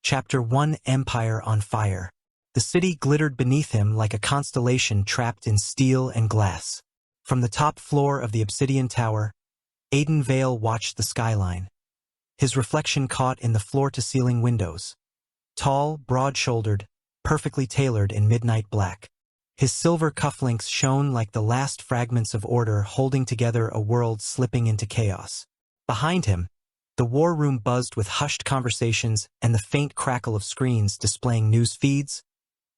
Chapter 1: Empire on Fire. The city glittered beneath him like a constellation trapped in steel and glass. From the top floor of the obsidian tower, Aiden Vale watched the skyline. His reflection caught in the floor-to-ceiling windows. Tall, broad-shouldered, perfectly tailored in midnight black. His silver cufflinks shone like the last fragments of order holding together a world slipping into chaos. Behind him, the war room buzzed with hushed conversations and the faint crackle of screens displaying news feeds,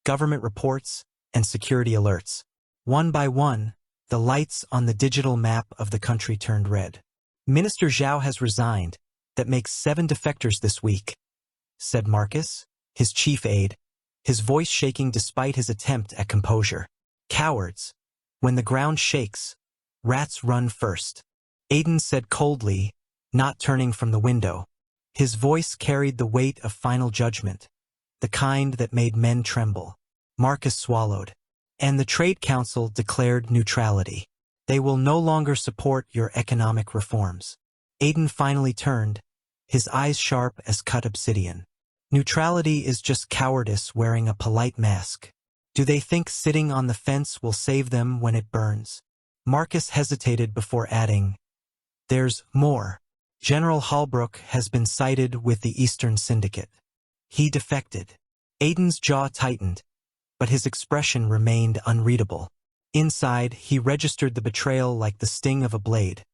government reports, and security alerts. One by one, the lights on the digital map of the country turned red. "Minister Zhao has resigned. That makes 7 defectors this week," said Marcus, his chief aide, his voice shaking despite his attempt at composure. "Cowards. When the ground shakes, rats run first," Aiden said coldly, not turning from the window. His voice carried the weight of final judgment, the kind that made men tremble. Marcus swallowed. "And the Trade Council declared neutrality. They will no longer support your economic reforms." Aiden finally turned, his eyes sharp as cut obsidian. "Neutrality is just cowardice wearing a polite mask. Do they think sitting on the fence will save them when it burns?" Marcus hesitated before adding, "There's more. General Holbrook has been cited with the Eastern Syndicate. He defected." Aiden's jaw tightened, but his expression remained unreadable. Inside, he registered the betrayal like the sting of a blade.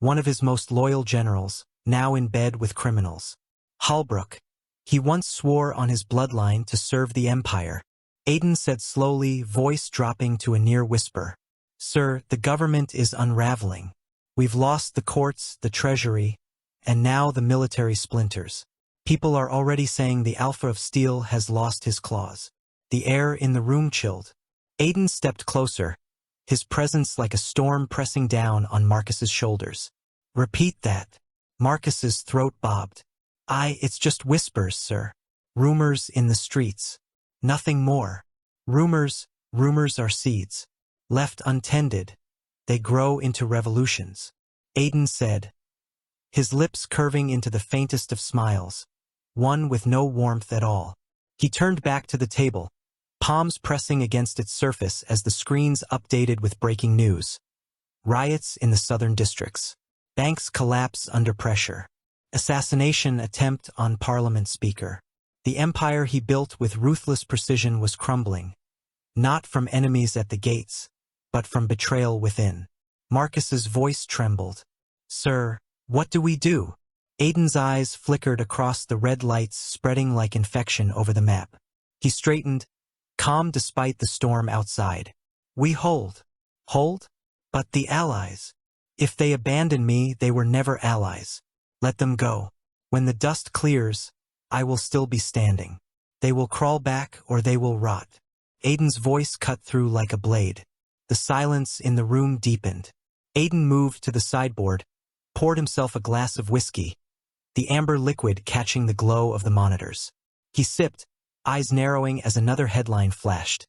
One of his most loyal generals, now in bed with criminals. Holbrook. He once swore on his bloodline to serve the Empire. Aiden said slowly, voice dropping to a near whisper. "Sir, the government is unraveling. We've lost the courts, the treasury, and now the military splinters. People are already saying the Alpha of Steel has lost his claws." The air in the room chilled. Aiden stepped closer, his presence like a storm pressing down on Marcus's shoulders. "Repeat that." Marcus's throat bobbed. It's just whispers, sir. Rumors in the streets. Nothing more. Rumors are seeds. Left untended, they grow into revolutions," Aiden said, his lips curving into the faintest of smiles, one with no warmth at all. He turned back to the table, palms pressing against its surface as the screens updated with breaking news. Riots in the southern districts. Banks collapse under pressure. Assassination attempt on Parliament Speaker. The empire he built with ruthless precision was crumbling, not from enemies at the gates, but from betrayal within. Marcus's voice trembled. "Sir, what do we do?" Aiden's eyes flickered across the red lights spreading like infection over the map. He straightened, calm despite the storm outside. "We hold." "Hold? But the allies. If they abandon me, they were never allies. Let them go. When the dust clears, I will still be standing. They will crawl back or they will rot." Aiden's voice cut through like a blade. The silence in the room deepened. Aiden moved to the sideboard, poured himself a glass of whiskey, the amber liquid catching the glow of the monitors. He sipped, eyes narrowing as another headline flashed.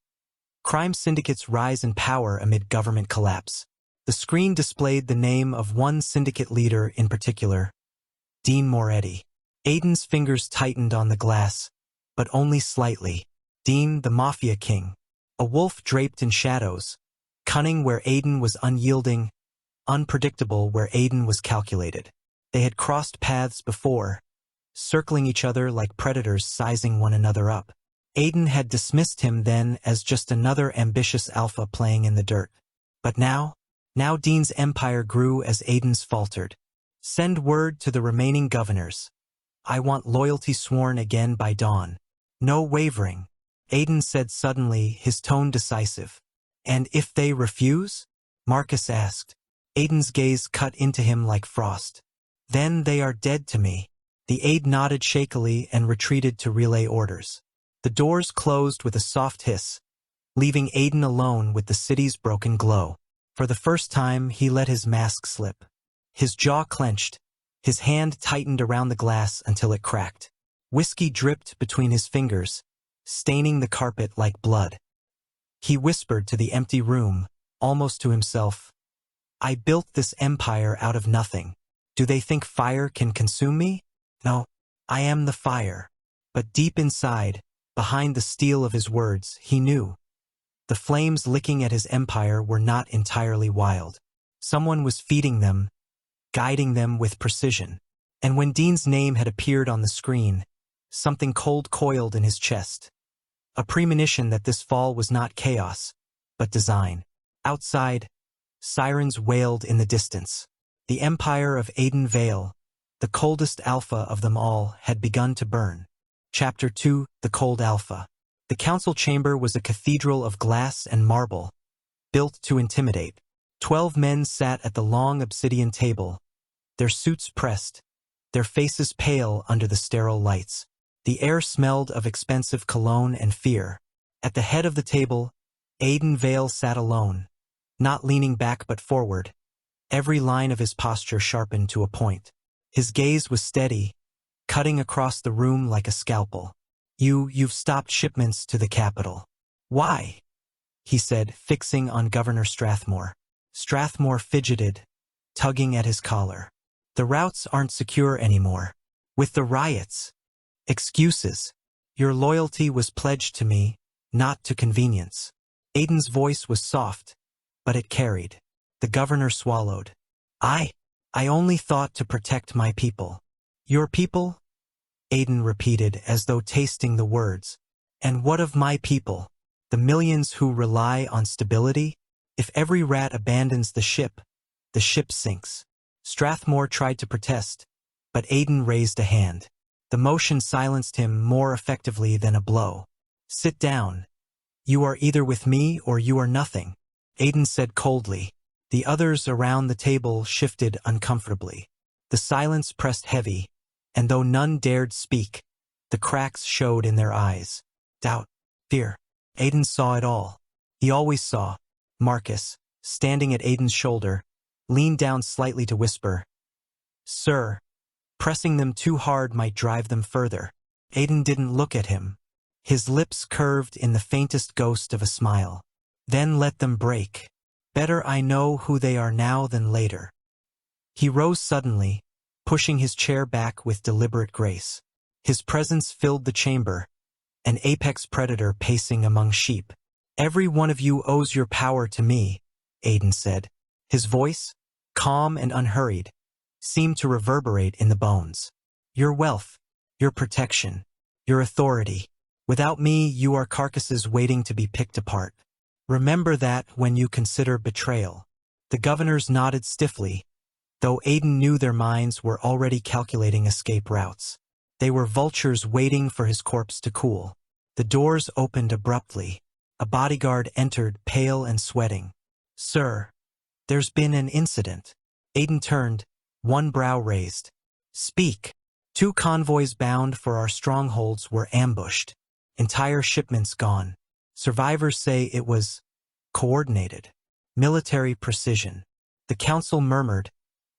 "Crime syndicates rise in power amid government collapse." The screen displayed the name of one syndicate leader in particular, Dean Moretti. Aiden's fingers tightened on the glass, but only slightly. Dean, the mafia king. A wolf draped in shadows, cunning where Aiden was unyielding, unpredictable where Aiden was calculated. They had crossed paths before, circling each other like predators sizing one another up. Aiden had dismissed him then as just another ambitious alpha playing in the dirt. But now Dean's empire grew as Aiden's faltered. "Send word to the remaining governors. I want loyalty sworn again by dawn. No wavering," Aiden said suddenly, his tone decisive. "And if they refuse?" Marcus asked. Aiden's gaze cut into him like frost. "Then they are dead to me." The aide nodded shakily and retreated to relay orders. The doors closed with a soft hiss, leaving Aiden alone with the city's broken glow. For the first time, he let his mask slip. His jaw clenched, his hand tightened around the glass until it cracked. Whiskey dripped between his fingers, staining the carpet like blood. He whispered to the empty room, almost to himself, "I built this empire out of nothing. Do they think fire can consume me? No, I am the fire." But deep inside, behind the steel of his words, he knew. The flames licking at his empire were not entirely wild. Someone was feeding them, guiding them with precision. And when Dean's name had appeared on the screen, something cold coiled in his chest. A premonition that this fall was not chaos, but design. Outside, sirens wailed in the distance. The empire of Aiden Vale, the coldest alpha of them all, had begun to burn. Chapter 2: The Cold Alpha. The council chamber was a cathedral of glass and marble, built to intimidate. 12 men sat at the long obsidian table, their suits pressed, their faces pale under the sterile lights. The air smelled of expensive cologne and fear. At the head of the table, Aiden Vale sat alone, not leaning back but forward, every line of his posture sharpened to a point. His gaze was steady, cutting across the room like a scalpel. You've stopped shipments to the capital. Why? He said, fixing on Governor Strathmore. Strathmore fidgeted, tugging at his collar. The routes aren't secure anymore. With the riots. Excuses. Your loyalty was pledged to me, not to convenience. Aiden's voice was soft, but it carried. The governor swallowed. I only thought to protect my people. Your people? Aiden repeated as though tasting the words. And what of my people? The millions who rely on stability? If every rat abandons the ship sinks. Strathmore tried to protest, but Aiden raised a hand. The motion silenced him more effectively than a blow. Sit down. You are either with me or you are nothing, Aiden said coldly. The others around the table shifted uncomfortably. The silence pressed heavy, and though none dared speak, the cracks showed in their eyes. Doubt, fear. Aiden saw it all. He always saw. Marcus, standing at Aiden's shoulder, leaned down slightly to whisper, Sir, pressing them too hard might drive them further. Aiden didn't look at him. His lips curved in the faintest ghost of a smile. Then let them break. Better I know who they are now than later. He rose suddenly, pushing his chair back with deliberate grace. His presence filled the chamber, an apex predator pacing among sheep. Every one of you owes your power to me, Aiden said. His voice, calm and unhurried, seemed to reverberate in the bones. Your wealth, your protection, your authority. Without me, you are carcasses waiting to be picked apart. Remember that when you consider betrayal. The governors nodded stiffly, though Aiden knew their minds were already calculating escape routes. They were vultures waiting for his corpse to cool. The doors opened abruptly. A bodyguard entered, pale and sweating. Sir, there's been an incident. Aiden turned, one brow raised. Speak. 2 convoys bound for our strongholds were ambushed. Entire shipments gone. Survivors say it was coordinated. Military precision. The council murmured,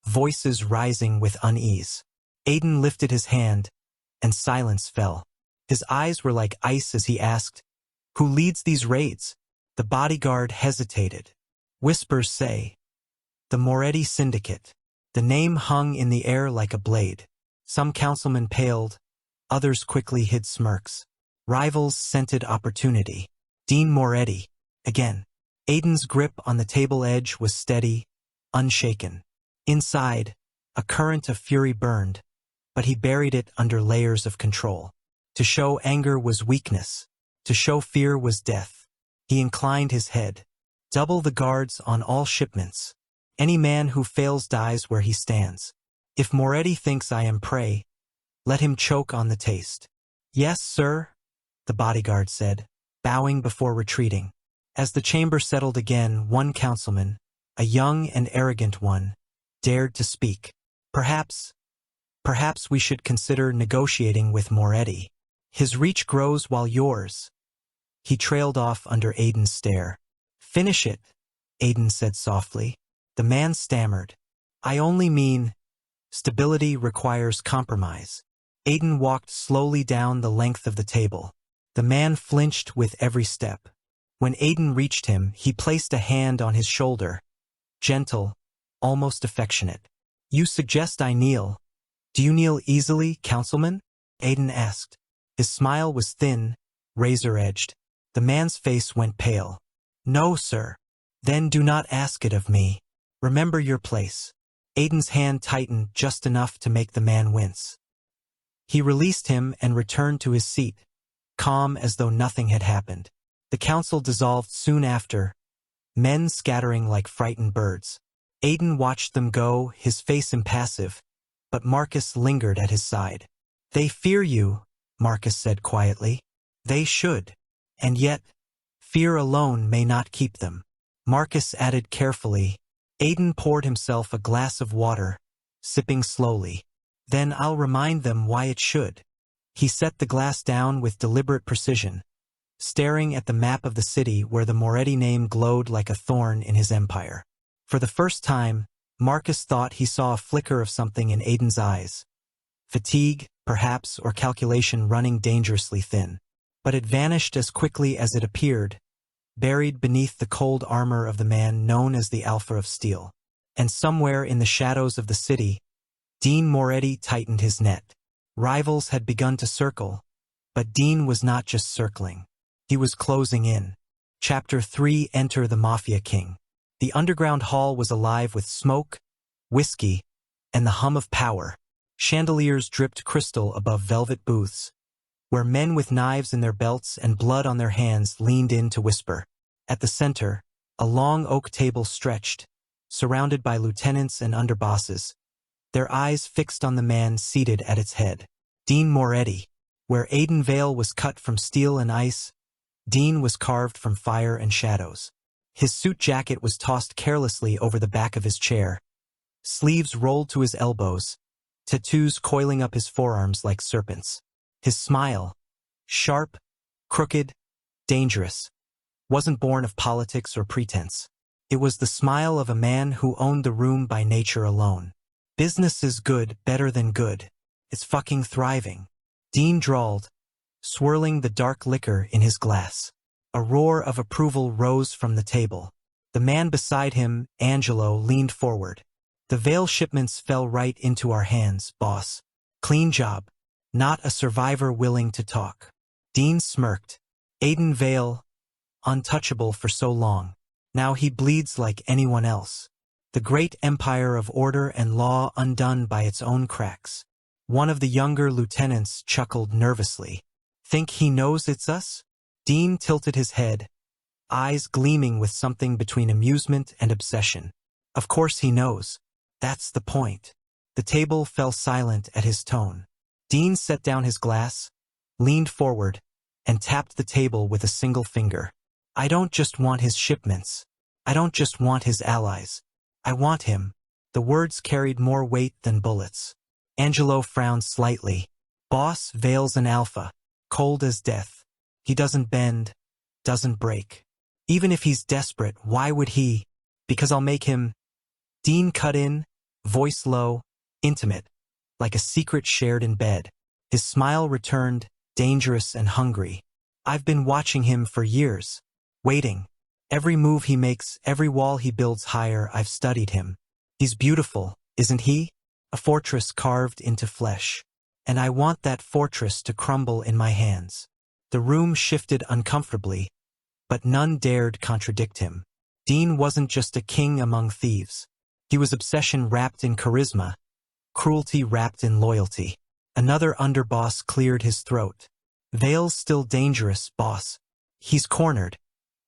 voices rising with unease. Aiden lifted his hand, and silence fell. His eyes were like ice as he asked, Who leads these raids? The bodyguard hesitated. Whispers say, the Moretti Syndicate. The name hung in the air like a blade. Some councilmen paled, others quickly hid smirks. Rivals scented opportunity. Dean Moretti. Again. Aiden's grip on the table edge was steady, unshaken. Inside, a current of fury burned, but he buried it under layers of control. To show anger was weakness. To show fear was death. He inclined his head. Double the guards on all shipments. Any man who fails dies where he stands. If Moretti thinks I am prey, let him choke on the taste. Yes, sir, the bodyguard said, bowing before retreating. As the chamber settled again, one councilman, a young and arrogant one, dared to speak. Perhaps we should consider negotiating with Moretti. His reach grows while yours. He trailed off under Aiden's stare. Finish it, Aiden said softly. The man stammered. I only mean, stability requires compromise. Aiden walked slowly down the length of the table. The man flinched with every step. When Aiden reached him, he placed a hand on his shoulder. Gentle, almost affectionate. You suggest I kneel. Do you kneel easily, councilman? Aiden asked. His smile was thin, razor-edged. The man's face went pale. "No, sir." "Then do not ask it of me. Remember your place." Aiden's hand tightened just enough to make the man wince. He released him and returned to his seat, calm as though nothing had happened. The council dissolved soon after, men scattering like frightened birds. Aiden watched them go, his face impassive, but Marcus lingered at his side. "They fear you," Marcus said quietly. "They should. And yet, fear alone may not keep them." Marcus added carefully. Aiden poured himself a glass of water, sipping slowly. "Then I'll remind them why it should." He set the glass down with deliberate precision, staring at the map of the city where the Moretti name glowed like a thorn in his empire. For the first time, Marcus thought he saw a flicker of something in Aiden's eyes. Fatigue, perhaps, or calculation running dangerously thin. But it vanished as quickly as it appeared, buried beneath the cold armor of the man known as the Alpha of Steel. And somewhere in the shadows of the city, Dean Moretti tightened his net. Rivals had begun to circle, but Dean was not just circling. He was closing in. Chapter 3: Enter the Mafia King. The underground hall was alive with smoke, whiskey, and the hum of power. Chandeliers dripped crystal above velvet booths, where men with knives in their belts and blood on their hands leaned in to whisper. At the center, a long oak table stretched, surrounded by lieutenants and underbosses, their eyes fixed on the man seated at its head. Dean Moretti. Where Aiden Vale was cut from steel and ice, Dean was carved from fire and shadows. His suit jacket was tossed carelessly over the back of his chair, sleeves rolled to his elbows, tattoos coiling up his forearms like serpents. His smile, sharp, crooked, dangerous, wasn't born of politics or pretense. It was the smile of a man who owned the room by nature alone. "Business is good, better than good. It's fucking thriving," Dean drawled, swirling the dark liquor in his glass. A roar of approval rose from the table. The man beside him, Angelo, leaned forward. "The Vale shipments fell right into our hands, boss. Clean job. Not a survivor willing to talk." Dean smirked. Aiden Vale, untouchable for so long. Now he bleeds like anyone else. The great empire of order and law undone by its own cracks. One of the younger lieutenants chuckled nervously. "Think he knows it's us?" Dean tilted his head, eyes gleaming with something between amusement and obsession. "Of course he knows. That's the point." The table fell silent at his tone. Dean set down his glass, leaned forward, and tapped the table with a single finger. "I don't just want his shipments. I don't just want his allies. I want him." The words carried more weight than bullets. Angelo frowned slightly. "Boss, Vale's an alpha, cold as death. He doesn't bend, doesn't break. Even if he's desperate, why would he? Because I'll make him." Dean cut in, voice low, intimate, like a secret shared in bed. His smile returned, dangerous and hungry. "I've been watching him for years, waiting. Every move he makes, every wall he builds higher, I've studied him. He's beautiful, isn't he? A fortress carved into flesh. And I want that fortress to crumble in my hands." The room shifted uncomfortably, but none dared contradict him. Dean wasn't just a king among thieves. He was obsession wrapped in charisma, cruelty wrapped in loyalty. Another underboss cleared his throat. "Vale's still dangerous, boss. He's cornered,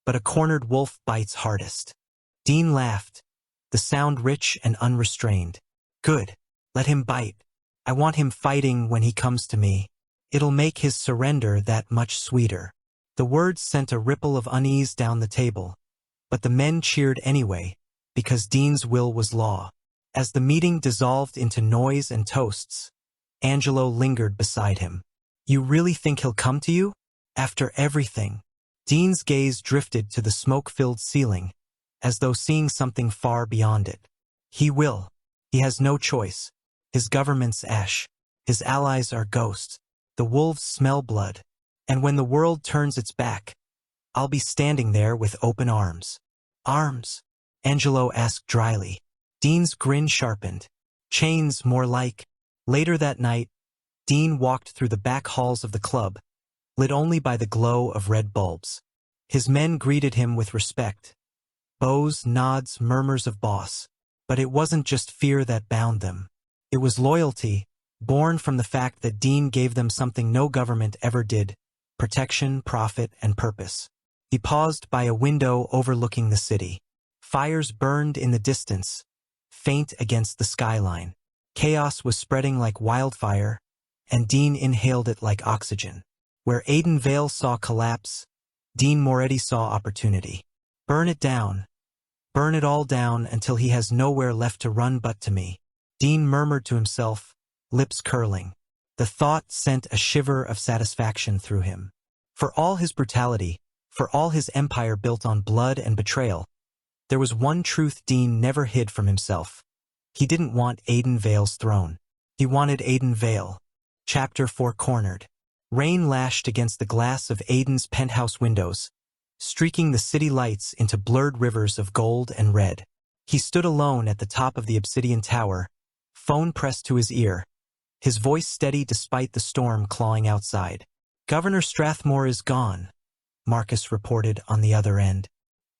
but a cornered wolf bites hardest." Dean laughed, the sound rich and unrestrained. "Good. Let him bite. I want him fighting when he comes to me. It'll make his surrender that much sweeter." The words sent a ripple of unease down the table, but the men cheered anyway, because Dean's will was law. As the meeting dissolved into noise and toasts, Angelo lingered beside him. "You really think he'll come to you? After everything?" Dean's gaze drifted to the smoke-filled ceiling, as though seeing something far beyond it. "He will. He has no choice. His government's ash. His allies are ghosts. The wolves smell blood. And when the world turns its back, I'll be standing there with open arms." "Arms?" Angelo asked dryly. Dean's grin sharpened. "Chains, more like." Later that night, Dean walked through the back halls of the club, lit only by the glow of red bulbs. His men greeted him with respect. Bows, nods, murmurs of boss. But it wasn't just fear that bound them. It was loyalty, born from the fact that Dean gave them something no government ever did: protection, profit, and purpose. He paused by a window overlooking the city. Fires burned in the distance, faint against the skyline. Chaos was spreading like wildfire, and Dean inhaled it like oxygen. Where Aiden Vale saw collapse, Dean Moretti saw opportunity. Burn it down. Burn it all down until he has nowhere left to run but to me. Dean murmured to himself, lips curling. The thought sent a shiver of satisfaction through him. For all his brutality, for all his empire built on blood and betrayal, there was one truth Dean never hid from himself. He didn't want Aiden Vale's throne. He wanted Aiden Vale. Chapter 4 Cornered. Rain lashed against the glass of Aiden's penthouse windows, streaking the city lights into blurred rivers of gold and red. He stood alone at the top of the obsidian tower, phone pressed to his ear, his voice steady despite the storm clawing outside. "Governor Strathmore is gone," Marcus reported on the other end.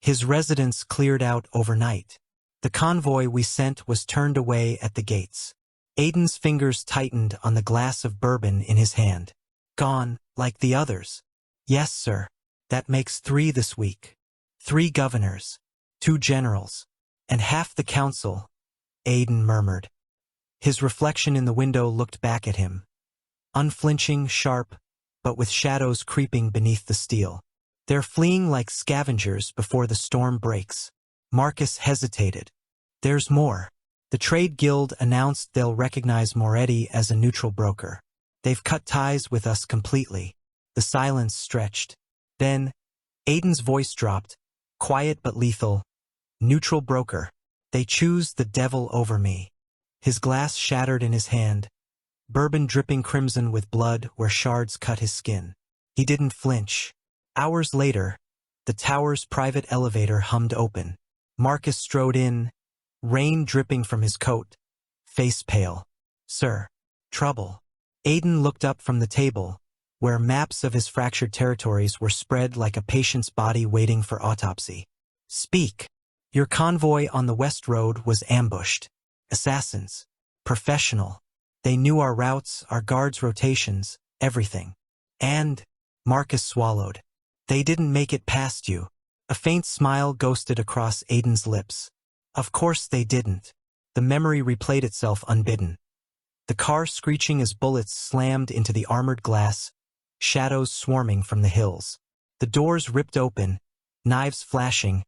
"His residence cleared out overnight. The convoy we sent was turned away at the gates." Aiden's fingers tightened on the glass of bourbon in his hand. "Gone, like the others?" "Yes, sir. That makes 3 this week. 3 governors, 2 generals, and half the council," Aiden murmured. His reflection in the window looked back at him. Unflinching, sharp, but with shadows creeping beneath the steel. "They're fleeing like scavengers before the storm breaks." Marcus hesitated. "There's more. The trade guild announced they'll recognize Moretti as a neutral broker. They've cut ties with us completely." The silence stretched. Then, Aiden's voice dropped, quiet but lethal. "Neutral broker. They choose the devil over me." His glass shattered in his hand, bourbon dripping crimson with blood where shards cut his skin. He didn't flinch. Hours later, the tower's private elevator hummed open. Marcus strode in, rain dripping from his coat, face pale. "Sir." "Trouble." Aiden looked up from the table, where maps of his fractured territories were spread like a patient's body waiting for autopsy. "Speak." "Your convoy on the West Road was ambushed. Assassins. Professional. They knew our routes, our guards' rotations, everything. And," Marcus swallowed, "they didn't make it past you." A faint smile ghosted across Aiden's lips. "Of course they didn't." The memory replayed itself unbidden. The car screeching as bullets slammed into the armored glass, shadows swarming from the hills. The doors ripped open, knives flashing,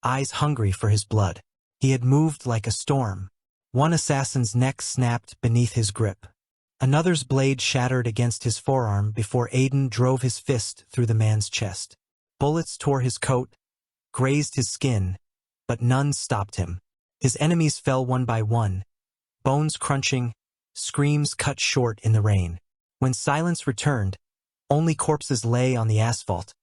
eyes hungry for his blood. He had moved like a storm. One assassin's neck snapped beneath his grip. Another's blade shattered against his forearm before Aiden drove his fist through the man's chest. Bullets tore his coat, grazed his skin, but none stopped him. His enemies fell one by one, bones crunching, screams cut short in the rain. When silence returned, only corpses lay on the asphalt,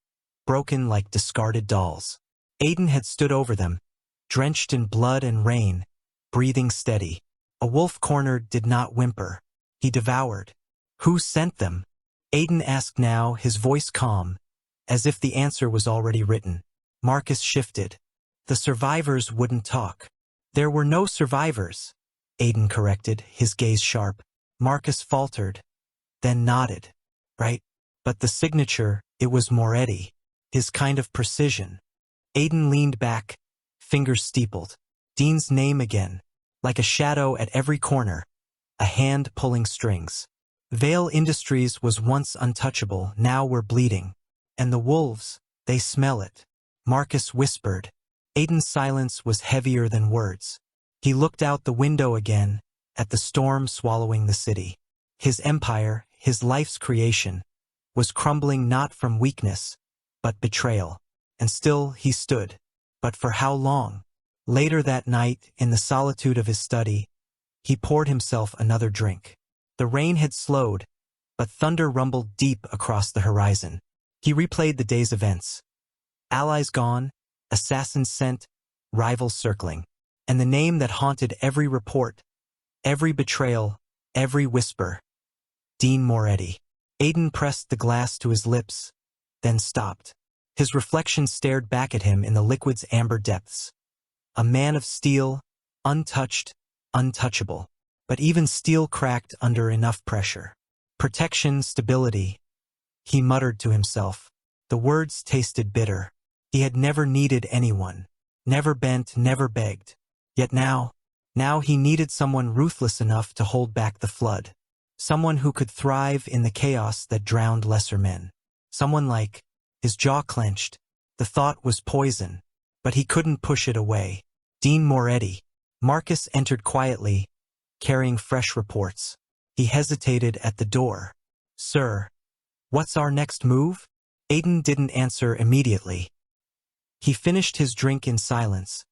broken like discarded dolls. Aiden had stood over them, drenched in blood and rain, breathing steady. A wolf cornered did not whimper. He devoured. "Who sent them?" Aiden asked now, his voice calm, as if the answer was already written. Marcus shifted. "The survivors wouldn't talk." "There were no survivors," Aiden corrected, his gaze sharp. Marcus faltered, then nodded. "Right. But the signature, it was Moretti. His kind of precision." Aiden leaned back, fingers steepled. Dean's name again, like a shadow at every corner, a hand pulling strings. Vale Industries was once untouchable, now we're bleeding. And the wolves, they smell it. Marcus whispered. Aiden's silence was heavier than words. He looked out the window again, at the storm swallowing the city. His empire, his life's creation, was crumbling not from weakness, but betrayal. And still he stood. But for how long? Later that night, in the solitude of his study, he poured himself another drink. The rain had slowed, but thunder rumbled deep across the horizon. He replayed the day's events. Allies gone, assassins sent, rivals circling. And the name that haunted every report, every betrayal, every whisper. Dean Moretti. Aiden pressed the glass to his lips, then stopped. His reflection stared back at him in the liquid's amber depths. A man of steel, untouched, untouchable. But even steel cracked under enough pressure. Protection, stability, he muttered to himself. The words tasted bitter. He had never needed anyone. Never bent, never begged. Yet now he needed someone ruthless enough to hold back the flood. Someone who could thrive in the chaos that drowned lesser men. Someone like, his jaw clenched. The thought was poison, but he couldn't push it away. Dean Moretti. Marcus entered quietly, carrying fresh reports. He hesitated at the door. Sir, what's our next move? Aiden didn't answer immediately. He finished his drink in silence,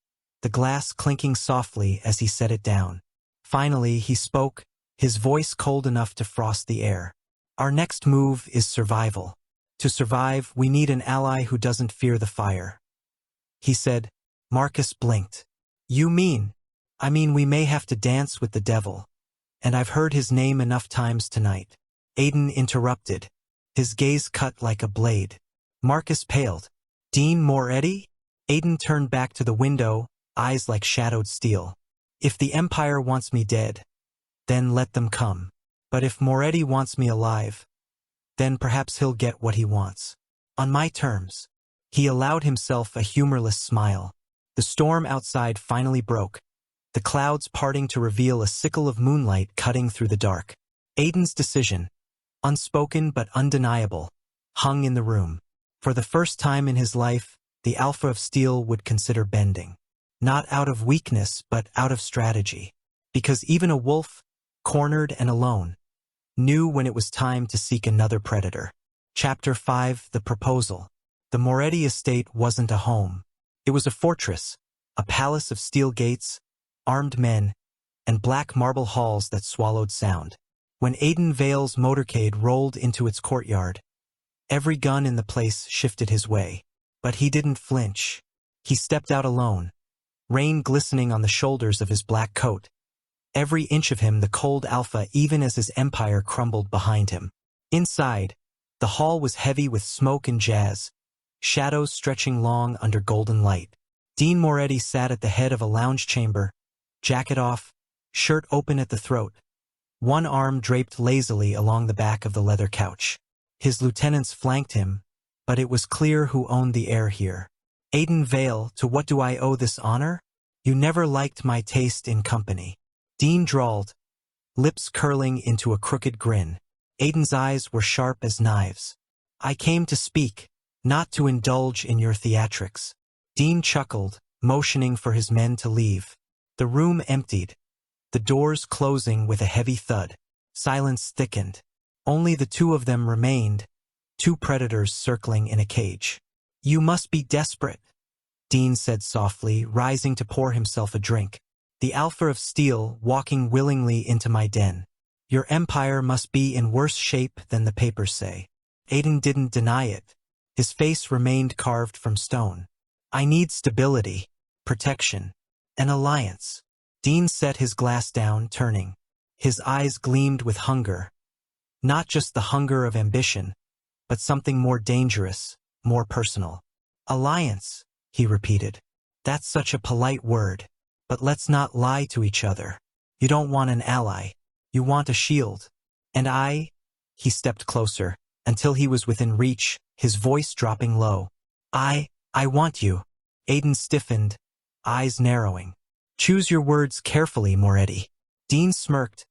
the glass clinking softly as he set it down. Finally, he spoke, his voice cold enough to frost the air. Our next move is survival. To survive, we need an ally who doesn't fear the fire. He said. Marcus blinked. You mean? I mean we may have to dance with the devil. And I've heard his name enough times tonight. Aiden interrupted. His gaze cut like a blade. Marcus paled. Dean Moretti? Aiden turned back to the window, eyes like shadowed steel. If the Empire wants me dead, then let them come. But if Moretti wants me alive, then perhaps he'll get what he wants. On my terms. He allowed himself a humorless smile. The storm outside finally broke, the clouds parting to reveal a sickle of moonlight cutting through the dark. Aiden's decision, unspoken but undeniable, hung in the room. For the first time in his life, the Alpha of Steel would consider bending. Not out of weakness, but out of strategy. Because even a wolf, cornered and alone, knew when it was time to seek another predator. Chapter 5: The Proposal. The Moretti estate wasn't a home. It was a fortress, a palace of steel gates, armed men, and black marble halls that swallowed sound. When Aiden Vale's motorcade rolled into its courtyard, every gun in the place shifted his way. But he didn't flinch. He stepped out alone, rain glistening on the shoulders of his black coat. Every inch of him the cold alpha even as his empire crumbled behind him. Inside, the hall was heavy with smoke and jazz, shadows stretching long under golden light. Dean Moretti sat at the head of a lounge chamber, jacket off, shirt open at the throat, one arm draped lazily along the back of the leather couch. His lieutenants flanked him, but it was clear who owned the air here. Aiden Vale, to what do I owe this honor? You never liked my taste in company. Dean drawled, lips curling into a crooked grin. Aiden's eyes were sharp as knives. I came to speak, not to indulge in your theatrics. Dean chuckled, motioning for his men to leave. The room emptied, the doors closing with a heavy thud. Silence thickened. Only the two of them remained, two predators circling in a cage. You must be desperate, Dean said softly, rising to pour himself a drink. The Alpha of Steel walking willingly into my den. Your empire must be in worse shape than the papers say. Aiden didn't deny it. His face remained carved from stone. I need stability, protection, an alliance. Dean set his glass down, turning. His eyes gleamed with hunger. Not just the hunger of ambition, but something more dangerous, more personal. Alliance, he repeated. That's such a polite word. But let's not lie to each other. You don't want an ally. You want a shield. And he stepped closer, until he was within reach, his voice dropping low. I want you. Aiden stiffened, eyes narrowing. Choose your words carefully, Moretti. Dean smirked,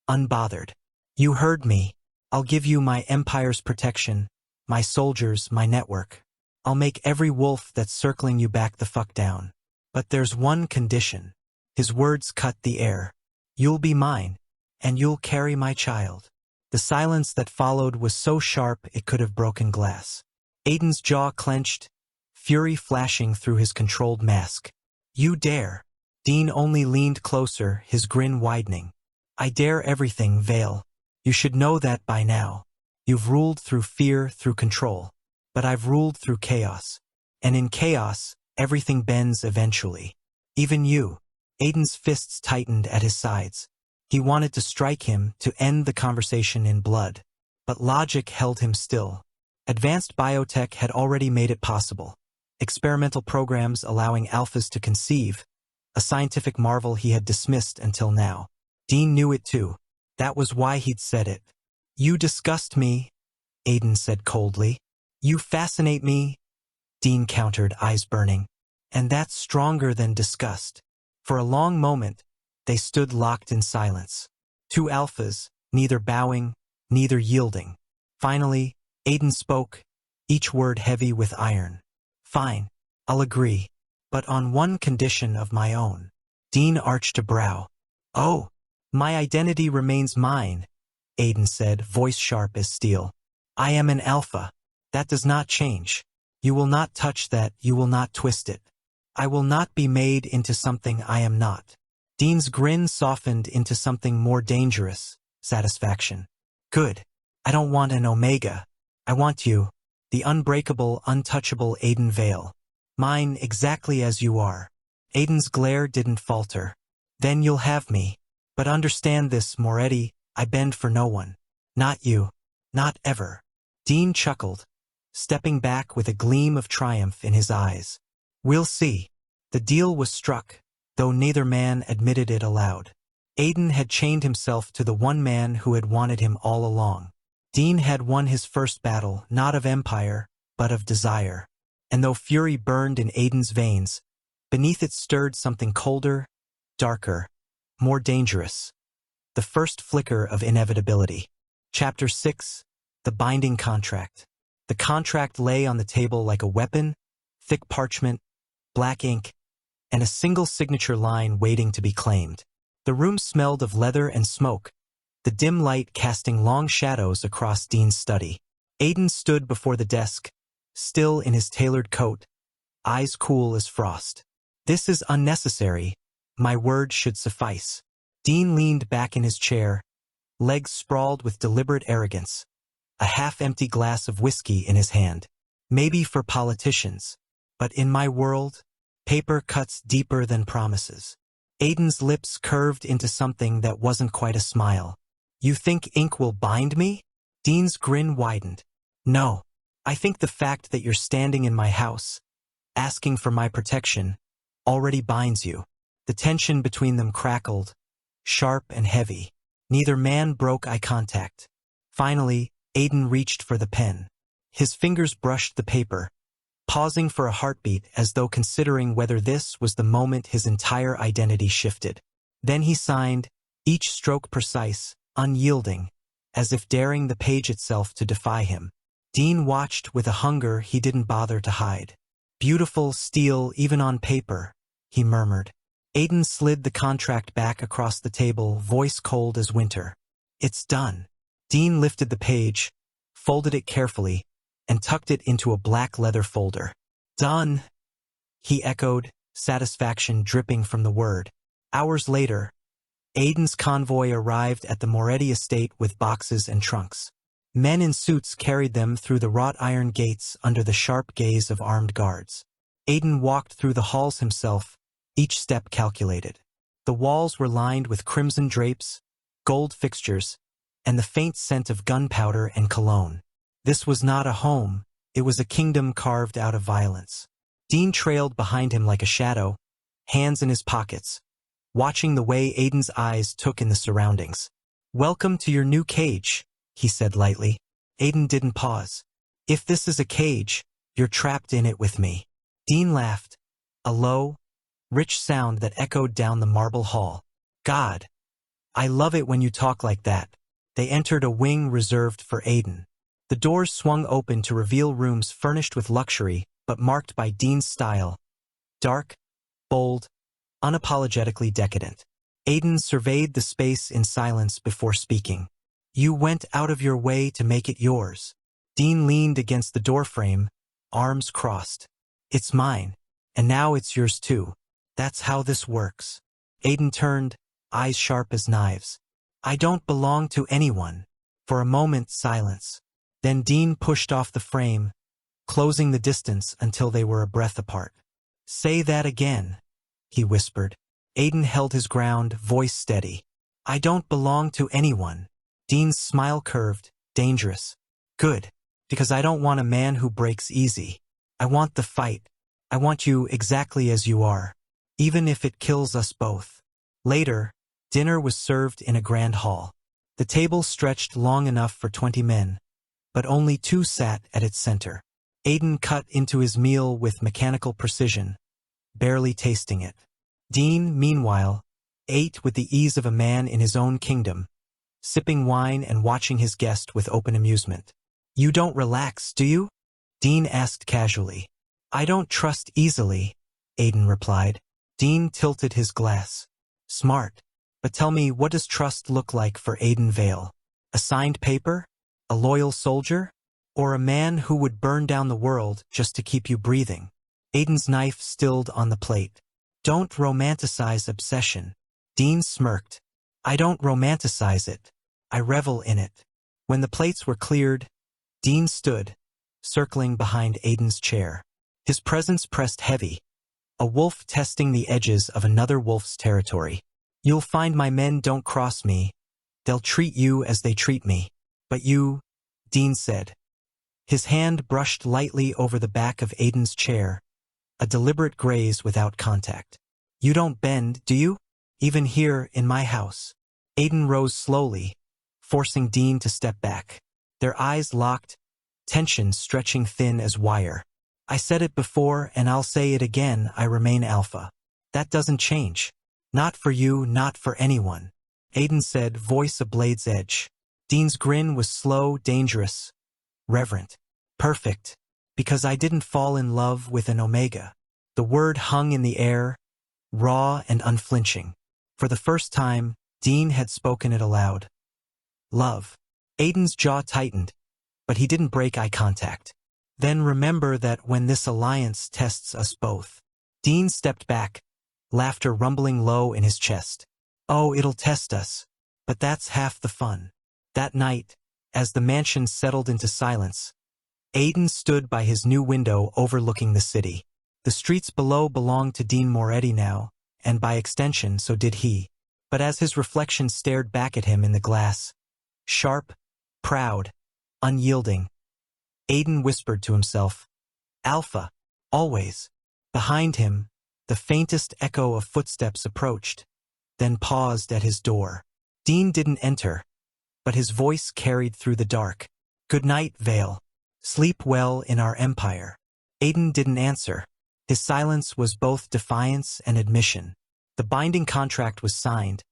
unbothered. You heard me. I'll give you my empire's protection, my soldiers, my network. I'll make every wolf that's circling you back the fuck down. But there's one condition. His words cut the air. You'll be mine, and you'll carry my child. The silence that followed was so sharp it could have broken glass. Aiden's jaw clenched, fury flashing through his controlled mask. You dare. Dean only leaned closer, his grin widening. I dare everything, Vale. You should know that by now. You've ruled through fear, through control. But I've ruled through chaos. And in chaos, everything bends eventually. Even you. Aiden's fists tightened at his sides. He wanted to strike him, to end the conversation in blood. But logic held him still. Advanced biotech had already made it possible. Experimental programs allowing alphas to conceive, a scientific marvel he had dismissed until now. Dean knew it too. That was why he'd said it. "You disgust me," Aiden said coldly. "You fascinate me," Dean countered, eyes burning. "And that's stronger than disgust." For a long moment, they stood locked in silence. Two alphas, neither bowing, neither yielding. Finally, Aiden spoke, each word heavy with iron. "Fine, I'll agree. But on one condition of my own." Dean arched a brow. "Oh, my identity remains mine," Aiden said, voice sharp as steel. "I am an alpha. That does not change. You will not touch that, you will not twist it. I will not be made into something I am not." Dean's grin softened into something more dangerous, satisfaction. "Good. I don't want an omega. I want you, the unbreakable, untouchable Aiden Vale. Mine exactly as you are." Aiden's glare didn't falter. "Then you'll have me. But understand this, Moretti, I bend for no one. Not you. Not ever." Dean chuckled, stepping back with a gleam of triumph in his eyes. "We'll see." The deal was struck, though neither man admitted it aloud. Aiden had chained himself to the one man who had wanted him all along. Dean had won his first battle, not of empire, but of desire. And though fury burned in Aiden's veins, beneath it stirred something colder, darker, more dangerous. The first flicker of inevitability. Chapter 6. The Binding Contract. The contract lay on the table like a weapon, thick parchment, black ink, and a single signature line waiting to be claimed. The room smelled of leather and smoke, the dim light casting long shadows across Dean's study. Aiden stood before the desk, still in his tailored coat, eyes cool as frost. "This is unnecessary. My word should suffice." Dean leaned back in his chair, legs sprawled with deliberate arrogance, a half-empty glass of whiskey in his hand. "Maybe for politicians, but in my world, paper cuts deeper than promises." Aiden's lips curved into something that wasn't quite a smile. "You think ink will bind me?" Dean's grin widened. "No. I think the fact that you're standing in my house, asking for my protection, already binds you." The tension between them crackled, sharp and heavy. Neither man broke eye contact. Finally, Aiden reached for the pen. His fingers brushed the paper, pausing for a heartbeat as though considering whether this was the moment his entire identity shifted. Then he signed, each stroke precise, unyielding, as if daring the page itself to defy him. Dean watched with a hunger he didn't bother to hide. "Beautiful steel even on paper," he murmured. Aiden slid the contract back across the table, voice cold as winter. "It's done." Dean lifted the page, folded it carefully, and tucked it into a black leather folder. "Done," he echoed, satisfaction dripping from the word. Hours later, Aiden's convoy arrived at the Moretti estate with boxes and trunks. Men in suits carried them through the wrought iron gates under the sharp gaze of armed guards. Aiden walked through the halls himself, each step calculated. The walls were lined with crimson drapes, gold fixtures, and the faint scent of gunpowder and cologne. This was not a home, it was a kingdom carved out of violence. Dean trailed behind him like a shadow, hands in his pockets, watching the way Aiden's eyes took in the surroundings. "Welcome to your new cage," he said lightly. Aiden didn't pause. "If this is a cage, you're trapped in it with me." Dean laughed, a low, rich sound that echoed down the marble hall. "God, I love it when you talk like that." They entered a wing reserved for Aiden. The doors swung open to reveal rooms furnished with luxury, but marked by Dean's style. Dark, bold, unapologetically decadent. Aiden surveyed the space in silence before speaking. "You went out of your way to make it yours." Dean leaned against the doorframe, arms crossed. "It's mine, and now it's yours too. That's how this works." Aiden turned, eyes sharp as knives. "I don't belong to anyone." For a moment, silence. Then Dean pushed off the frame, closing the distance until they were a breath apart. "Say that again," he whispered. Aiden held his ground, voice steady. I don't belong to anyone. Dean's smile curved. Dangerous. Good. Because I don't want a man who breaks easy. I want the fight. I want you exactly as you are. Even if it kills us both. Later, dinner was served in a grand hall. The table stretched long enough for 20 men, but only 2 sat at its center. Aiden cut into his meal with mechanical precision, barely tasting it. Dean, meanwhile, ate with the ease of a man in his own kingdom, sipping wine and watching his guest with open amusement. You don't relax, do you? Dean asked casually. I don't trust easily, Aiden replied. Dean tilted his glass. Smart. But tell me, what does trust look like for Aiden Vale? A signed paper? A loyal soldier? Or a man who would burn down the world just to keep you breathing? Aiden's knife stilled on the plate. Don't romanticize obsession. Dean smirked. I don't romanticize it. I revel in it. When the plates were cleared, Dean stood, circling behind Aiden's chair. His presence pressed heavy, a wolf testing the edges of another wolf's territory. You'll find my men don't cross me. They'll treat you as they treat me. But you, Dean said. His hand brushed lightly over the back of Aiden's chair, a deliberate graze without contact. You don't bend, do you? Even here in my house. Aiden rose slowly, forcing Dean to step back. Their eyes locked, tension stretching thin as wire. I said it before and I'll say it again, I remain alpha. That doesn't change. Not for you, not for anyone. Aiden said, voice a blade's edge. Dean's grin was slow, dangerous, reverent. Perfect. Because I didn't fall in love with an omega. The word hung in the air, raw and unflinching. For the first time, Dean had spoken it aloud. Love. Aiden's jaw tightened, but he didn't break eye contact. Then remember that when this alliance tests us both. Dean stepped back, laughter rumbling low in his chest. Oh, it'll test us. But that's half the fun. That night, as the mansion settled into silence, Aiden stood by his new window overlooking the city. The streets below belonged to Dean Moretti now, and by extension so did he. But as his reflection stared back at him in the glass, sharp, proud, unyielding, Aiden whispered to himself, Alpha, always. Behind him, the faintest echo of footsteps approached, then paused at his door. Dean didn't enter, but his voice carried through the dark. Good night, Vale. Sleep well in our empire. Aiden didn't answer. His silence was both defiance and admission. The binding contract was signed,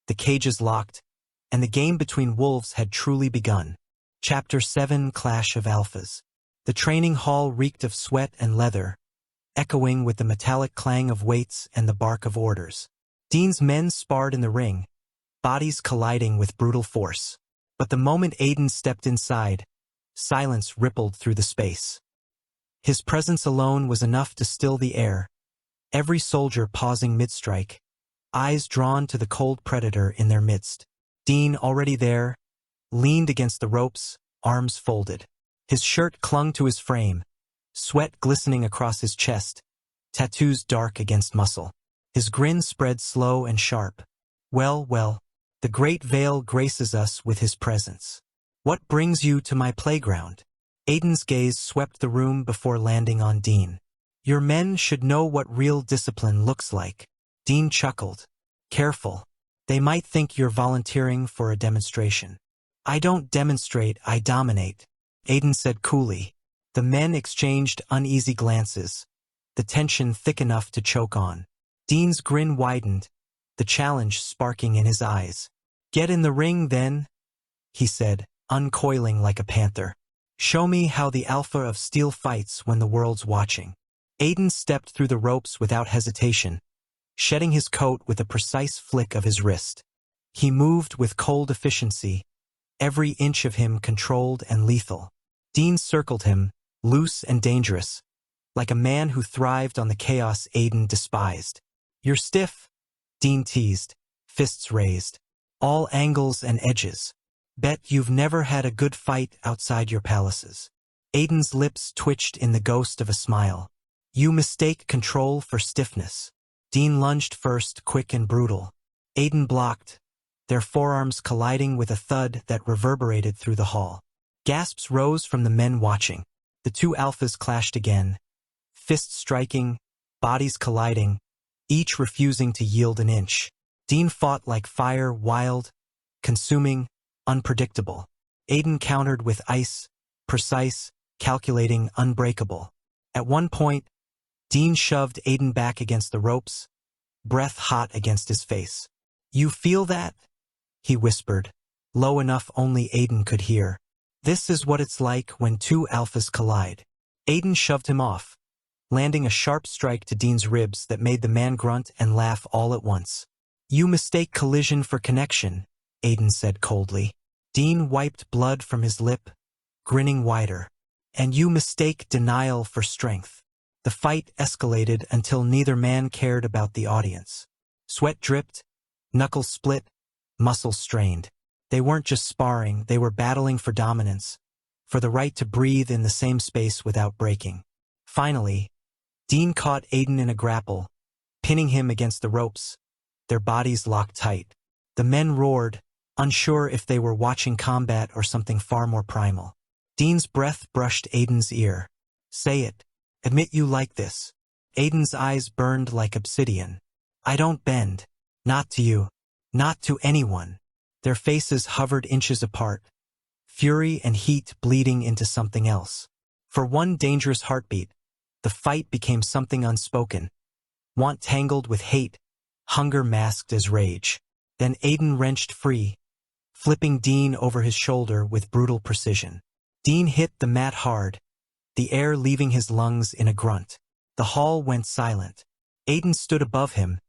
the cages locked, and the game between wolves had truly begun. Chapter 7 Clash of Alphas. The training hall reeked of sweat and leather, echoing with the metallic clang of weights and the bark of orders. Dean's men sparred in the ring, bodies colliding with brutal force. But the moment Aiden stepped inside, silence rippled through the space. His presence alone was enough to still the air, every soldier pausing mid-strike, eyes drawn to the cold predator in their midst. Dean, already there, leaned against the ropes, arms folded. His shirt clung to his frame, sweat glistening across his chest, tattoos dark against muscle. His grin spread slow and sharp. Well, well, the great Vale graces us with his presence. What brings you to my playground? Aiden's gaze swept the room before landing on Dean. Your men should know what real discipline looks like. Dean chuckled. Careful. They might think you're volunteering for a demonstration. I don't demonstrate, I dominate, Aiden said coolly. The men exchanged uneasy glances, the tension thick enough to choke on. Dean's grin widened, the challenge sparking in his eyes. Get in the ring, then, he said, uncoiling like a panther. Show me how the alpha of steel fights when the world's watching. Aiden stepped through the ropes without hesitation, shedding his coat with a precise flick of his wrist. He moved with cold efficiency, every inch of him controlled and lethal. Dean circled him, loose and dangerous, like a man who thrived on the chaos Aiden despised. You're stiff, Dean teased, fists raised. All angles and edges. Bet you've never had a good fight outside your palaces. Aiden's lips twitched in the ghost of a smile. You mistake control for stiffness. Dean lunged first, quick and brutal. Aiden blocked, their forearms colliding with a thud that reverberated through the hall. Gasps rose from the men watching. The two alphas clashed again, fists striking, bodies colliding, each refusing to yield an inch. Dean fought like fire, wild, consuming, unpredictable. Aiden countered with ice, precise, calculating, unbreakable. At one point, Dean shoved Aiden back against the ropes, breath hot against his face. "You feel that?" he whispered, low enough only Aiden could hear. "This is what it's like when two alphas collide." Aiden shoved him off, landing a sharp strike to Dean's ribs that made the man grunt and laugh all at once. "You mistake collision for connection," Aiden said coldly. Dean wiped blood from his lip, grinning wider. "And you mistake denial for strength." The fight escalated until neither man cared about the audience. Sweat dripped, knuckles split, muscles strained. They weren't just sparring, they were battling for dominance, for the right to breathe in the same space without breaking. Finally, Dean caught Aiden in a grapple, pinning him against the ropes, their bodies locked tight. The men roared, unsure if they were watching combat or something far more primal. Dean's breath brushed Aiden's ear. "Say it. Admit you like this." Aiden's eyes burned like obsidian. "I don't bend. Not to you. Not to anyone." Their faces hovered inches apart, fury and heat bleeding into something else. For one dangerous heartbeat, the fight became something unspoken, want tangled with hate, hunger masked as rage. Then Aiden wrenched free, flipping Dean over his shoulder with brutal precision. Dean hit the mat hard, the air leaving his lungs in a grunt. The hall went silent. Aiden stood above him,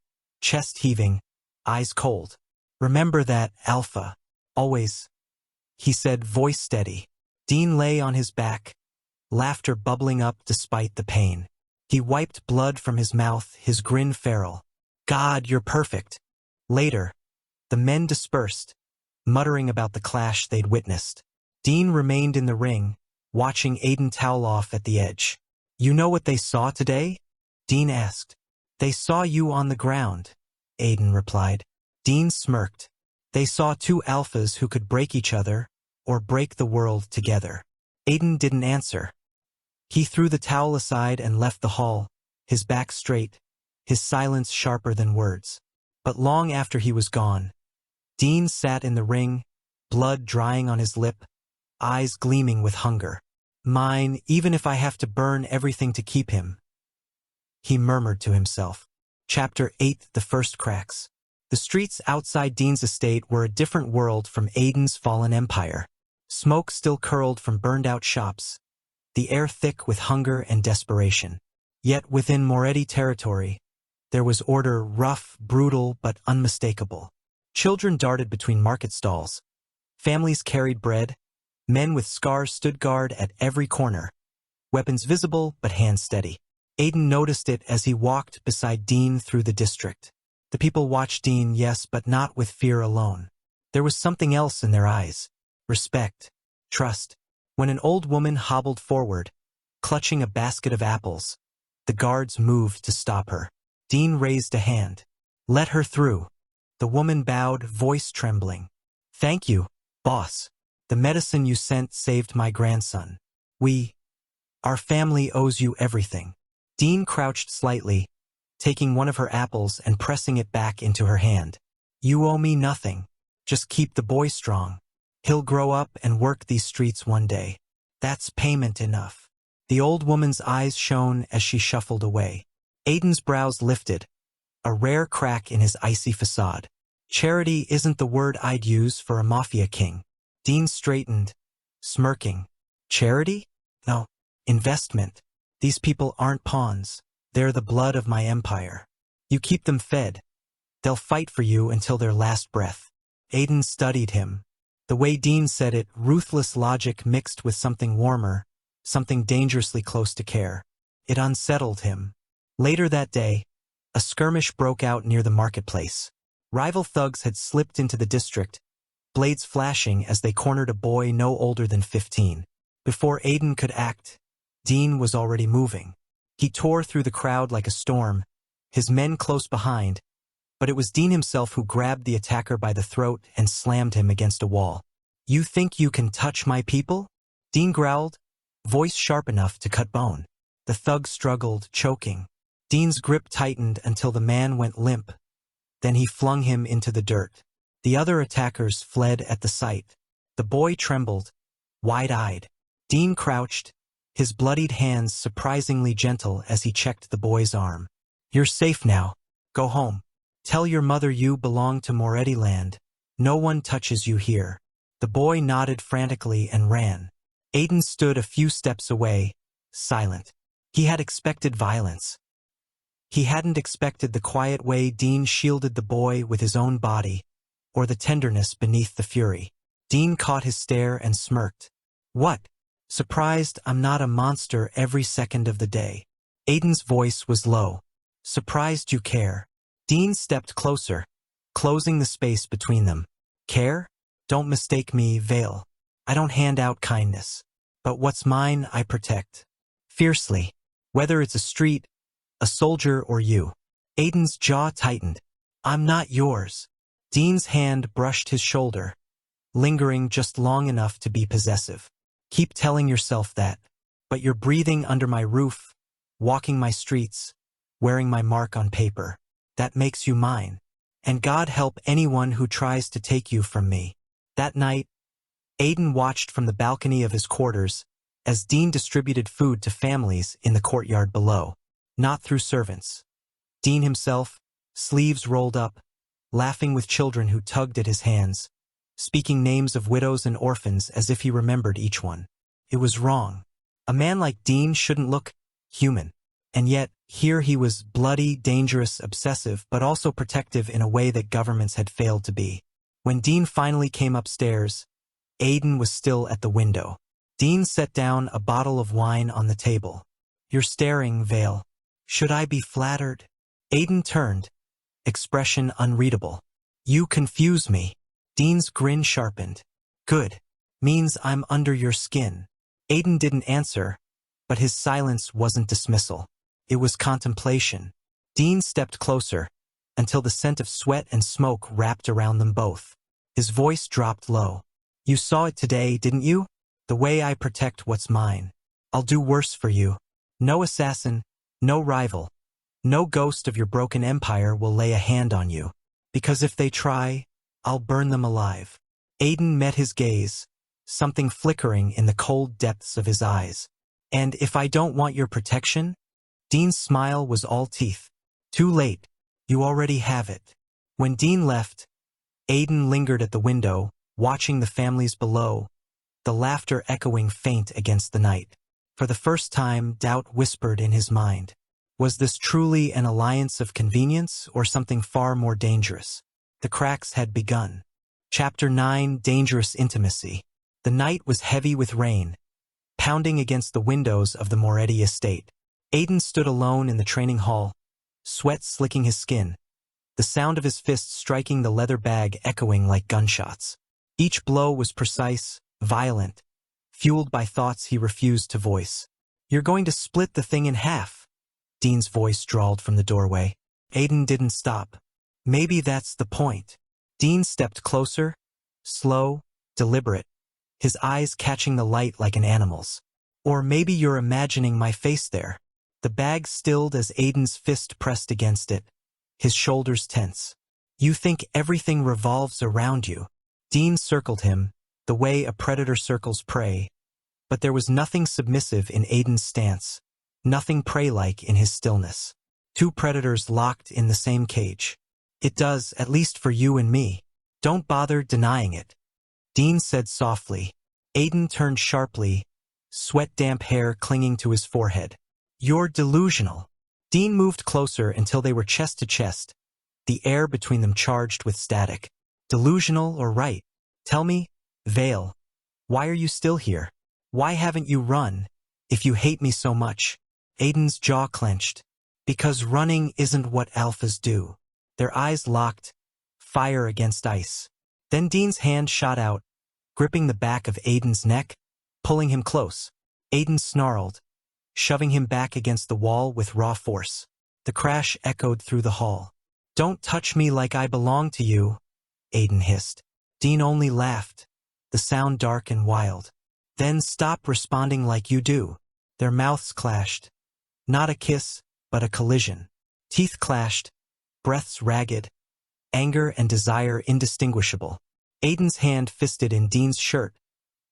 chest heaving, eyes cold. "Remember that, Alpha. Always," he said, voice steady. Dean lay on his back, laughter bubbling up despite the pain. He wiped blood from his mouth, his grin feral. "God, you're perfect." Later, the men dispersed, muttering about the clash they'd witnessed. Dean remained in the ring, watching Aiden towel off at the edge. "You know what they saw today?" Dean asked. "They saw you on the ground," Aiden replied. Dean smirked. "They saw two alphas who could break each other, or break the world together." Aiden didn't answer. He threw the towel aside and left the hall, his back straight, his silence sharper than words. But long after he was gone, Dean sat in the ring, blood drying on his lip, eyes gleaming with hunger. "Mine, even if I have to burn everything to keep him," he murmured to himself. Chapter 8: The First Cracks. The streets outside Dean's estate were a different world from Aiden's fallen empire. Smoke still curled from burned-out shops, the air thick with hunger and desperation. Yet within Moretti territory, there was order, rough, brutal, but unmistakable. Children darted between market stalls. Families carried bread. Men with scars stood guard at every corner, weapons visible but hands steady. Aiden noticed it as he walked beside Dean through the district. The people watched Dean, yes, but not with fear alone. There was something else in their eyes. Respect. Trust. When an old woman hobbled forward, clutching a basket of apples, the guards moved to stop her. Dean raised a hand. "Let her through." The woman bowed, voice trembling. "Thank you, boss. The medicine you sent saved my grandson. Our family owes you everything." Dean crouched slightly, taking one of her apples and pressing it back into her hand. "You owe me nothing. Just keep the boy strong. He'll grow up and work these streets one day. That's payment enough." The old woman's eyes shone as she shuffled away. Aiden's brows lifted, a rare crack in his icy facade. "Charity isn't the word I'd use for a mafia king." Dean straightened, smirking. "Charity? No. Investment. These people aren't pawns. They're the blood of my empire. You keep them fed. They'll fight for you until their last breath." Aiden studied him. The way Dean said it, ruthless logic mixed with something warmer, something dangerously close to care. It unsettled him. Later that day, a skirmish broke out near the marketplace. Rival thugs had slipped into the district, blades flashing as they cornered a boy no older than 15. Before Aiden could act, Dean was already moving. He tore through the crowd like a storm, his men close behind, But it was Dean himself who grabbed the attacker by the throat and slammed him against a wall. "You think you can touch my people?" Dean growled, voice sharp enough to cut bone. The thug struggled, choking. Dean's grip tightened until the man went limp. Then he flung him into the dirt. The other attackers fled at the sight. The boy trembled, wide-eyed. Dean crouched, his bloodied hands surprisingly gentle as he checked the boy's arm. "You're safe now. Go home. Tell your mother you belong to Moretti land. No one touches you here." The boy nodded frantically and ran. Aiden stood a few steps away, silent. He had expected violence. He hadn't expected the quiet way Dean shielded the boy with his own body, or the tenderness beneath the fury. Dean caught his stare and smirked. "What? Surprised I'm not a monster every second of the day?" Aiden's voice was low. "Surprised you care." Dean stepped closer, closing the space between them. "Care? Don't mistake me, Vale. I don't hand out kindness. But what's mine, I protect. Fiercely. Whether it's a street, a soldier, or you." Aiden's jaw tightened. "I'm not yours." Dean's hand brushed his shoulder, lingering just long enough to be possessive. "Keep telling yourself that. But you're breathing under my roof, walking my streets, wearing my mark on paper. That makes you mine. And God help anyone who tries to take you from me." That night, Aiden watched from the balcony of his quarters as Dean distributed food to families in the courtyard below, not through servants. Dean himself, sleeves rolled up, laughing with children who tugged at his hands, speaking names of widows and orphans as if he remembered each one. It was wrong. A man like Dean shouldn't look human. And yet, here he was bloody, dangerous, obsessive, but also protective in a way that governments had failed to be. When Dean finally came upstairs, Aiden was still at the window. Dean set down a bottle of wine on the table. "You're staring, Vale. Should I be flattered?" Aiden turned, expression unreadable. "You confuse me." Dean's grin sharpened. "Good. Means I'm under your skin." Aiden didn't answer, but his silence wasn't dismissal. It was contemplation. Dean stepped closer, until the scent of sweat and smoke wrapped around them both. His voice dropped low. "You saw it today, didn't you? The way I protect what's mine. I'll do worse for you. No assassin, no rival, no ghost of your broken empire will lay a hand on you. Because if they try, I'll burn them alive." Aiden met his gaze, something flickering in the cold depths of his eyes. "And if I don't want your protection?" Dean's smile was all teeth. "Too late. You already have it." When Dean left, Aiden lingered at the window, watching the families below, the laughter echoing faint against the night. For the first time, doubt whispered in his mind. Was this truly an alliance of convenience or something far more dangerous? The cracks had begun. Chapter 9: Dangerous Intimacy. The night was heavy with rain, pounding against the windows of the Moretti estate. Aiden stood alone in the training hall, sweat slicking his skin, the sound of his fists striking the leather bag echoing like gunshots. Each blow was precise, violent, fueled by thoughts he refused to voice. "You're going to split the thing in half," Dean's voice drawled from the doorway. Aiden didn't stop. "Maybe that's the point." Dean stepped closer, slow, deliberate, his eyes catching the light like an animal's. "Or maybe you're imagining my face there." The bag stilled as Aiden's fist pressed against it, his shoulders tense. "You think everything revolves around you." Dean circled him, the way a predator circles prey, but there was nothing submissive in Aiden's stance, nothing prey-like in his stillness. Two predators locked in the same cage. "It does, at least for you and me. Don't bother denying it," Dean said softly. Aiden turned sharply, sweat-damp hair clinging to his forehead. "You're delusional." Dean moved closer until they were chest to chest, the air between them charged with static. "Delusional or right? Tell me, Vale, why are you still here? Why haven't you run, if you hate me so much?" Aiden's jaw clenched. "Because running isn't what alphas do." Their eyes locked, fire against ice. Then Dean's hand shot out, gripping the back of Aiden's neck, pulling him close. Aiden snarled, shoving him back against the wall with raw force. The crash echoed through the hall. Don't touch me like I belong to you, Aiden hissed. Dean only laughed, the sound dark and wild. Then stop responding like you do. Their mouths clashed. Not a kiss, but a collision. Teeth clashed, breaths ragged, anger and desire indistinguishable. Aiden's hand fisted in Dean's shirt,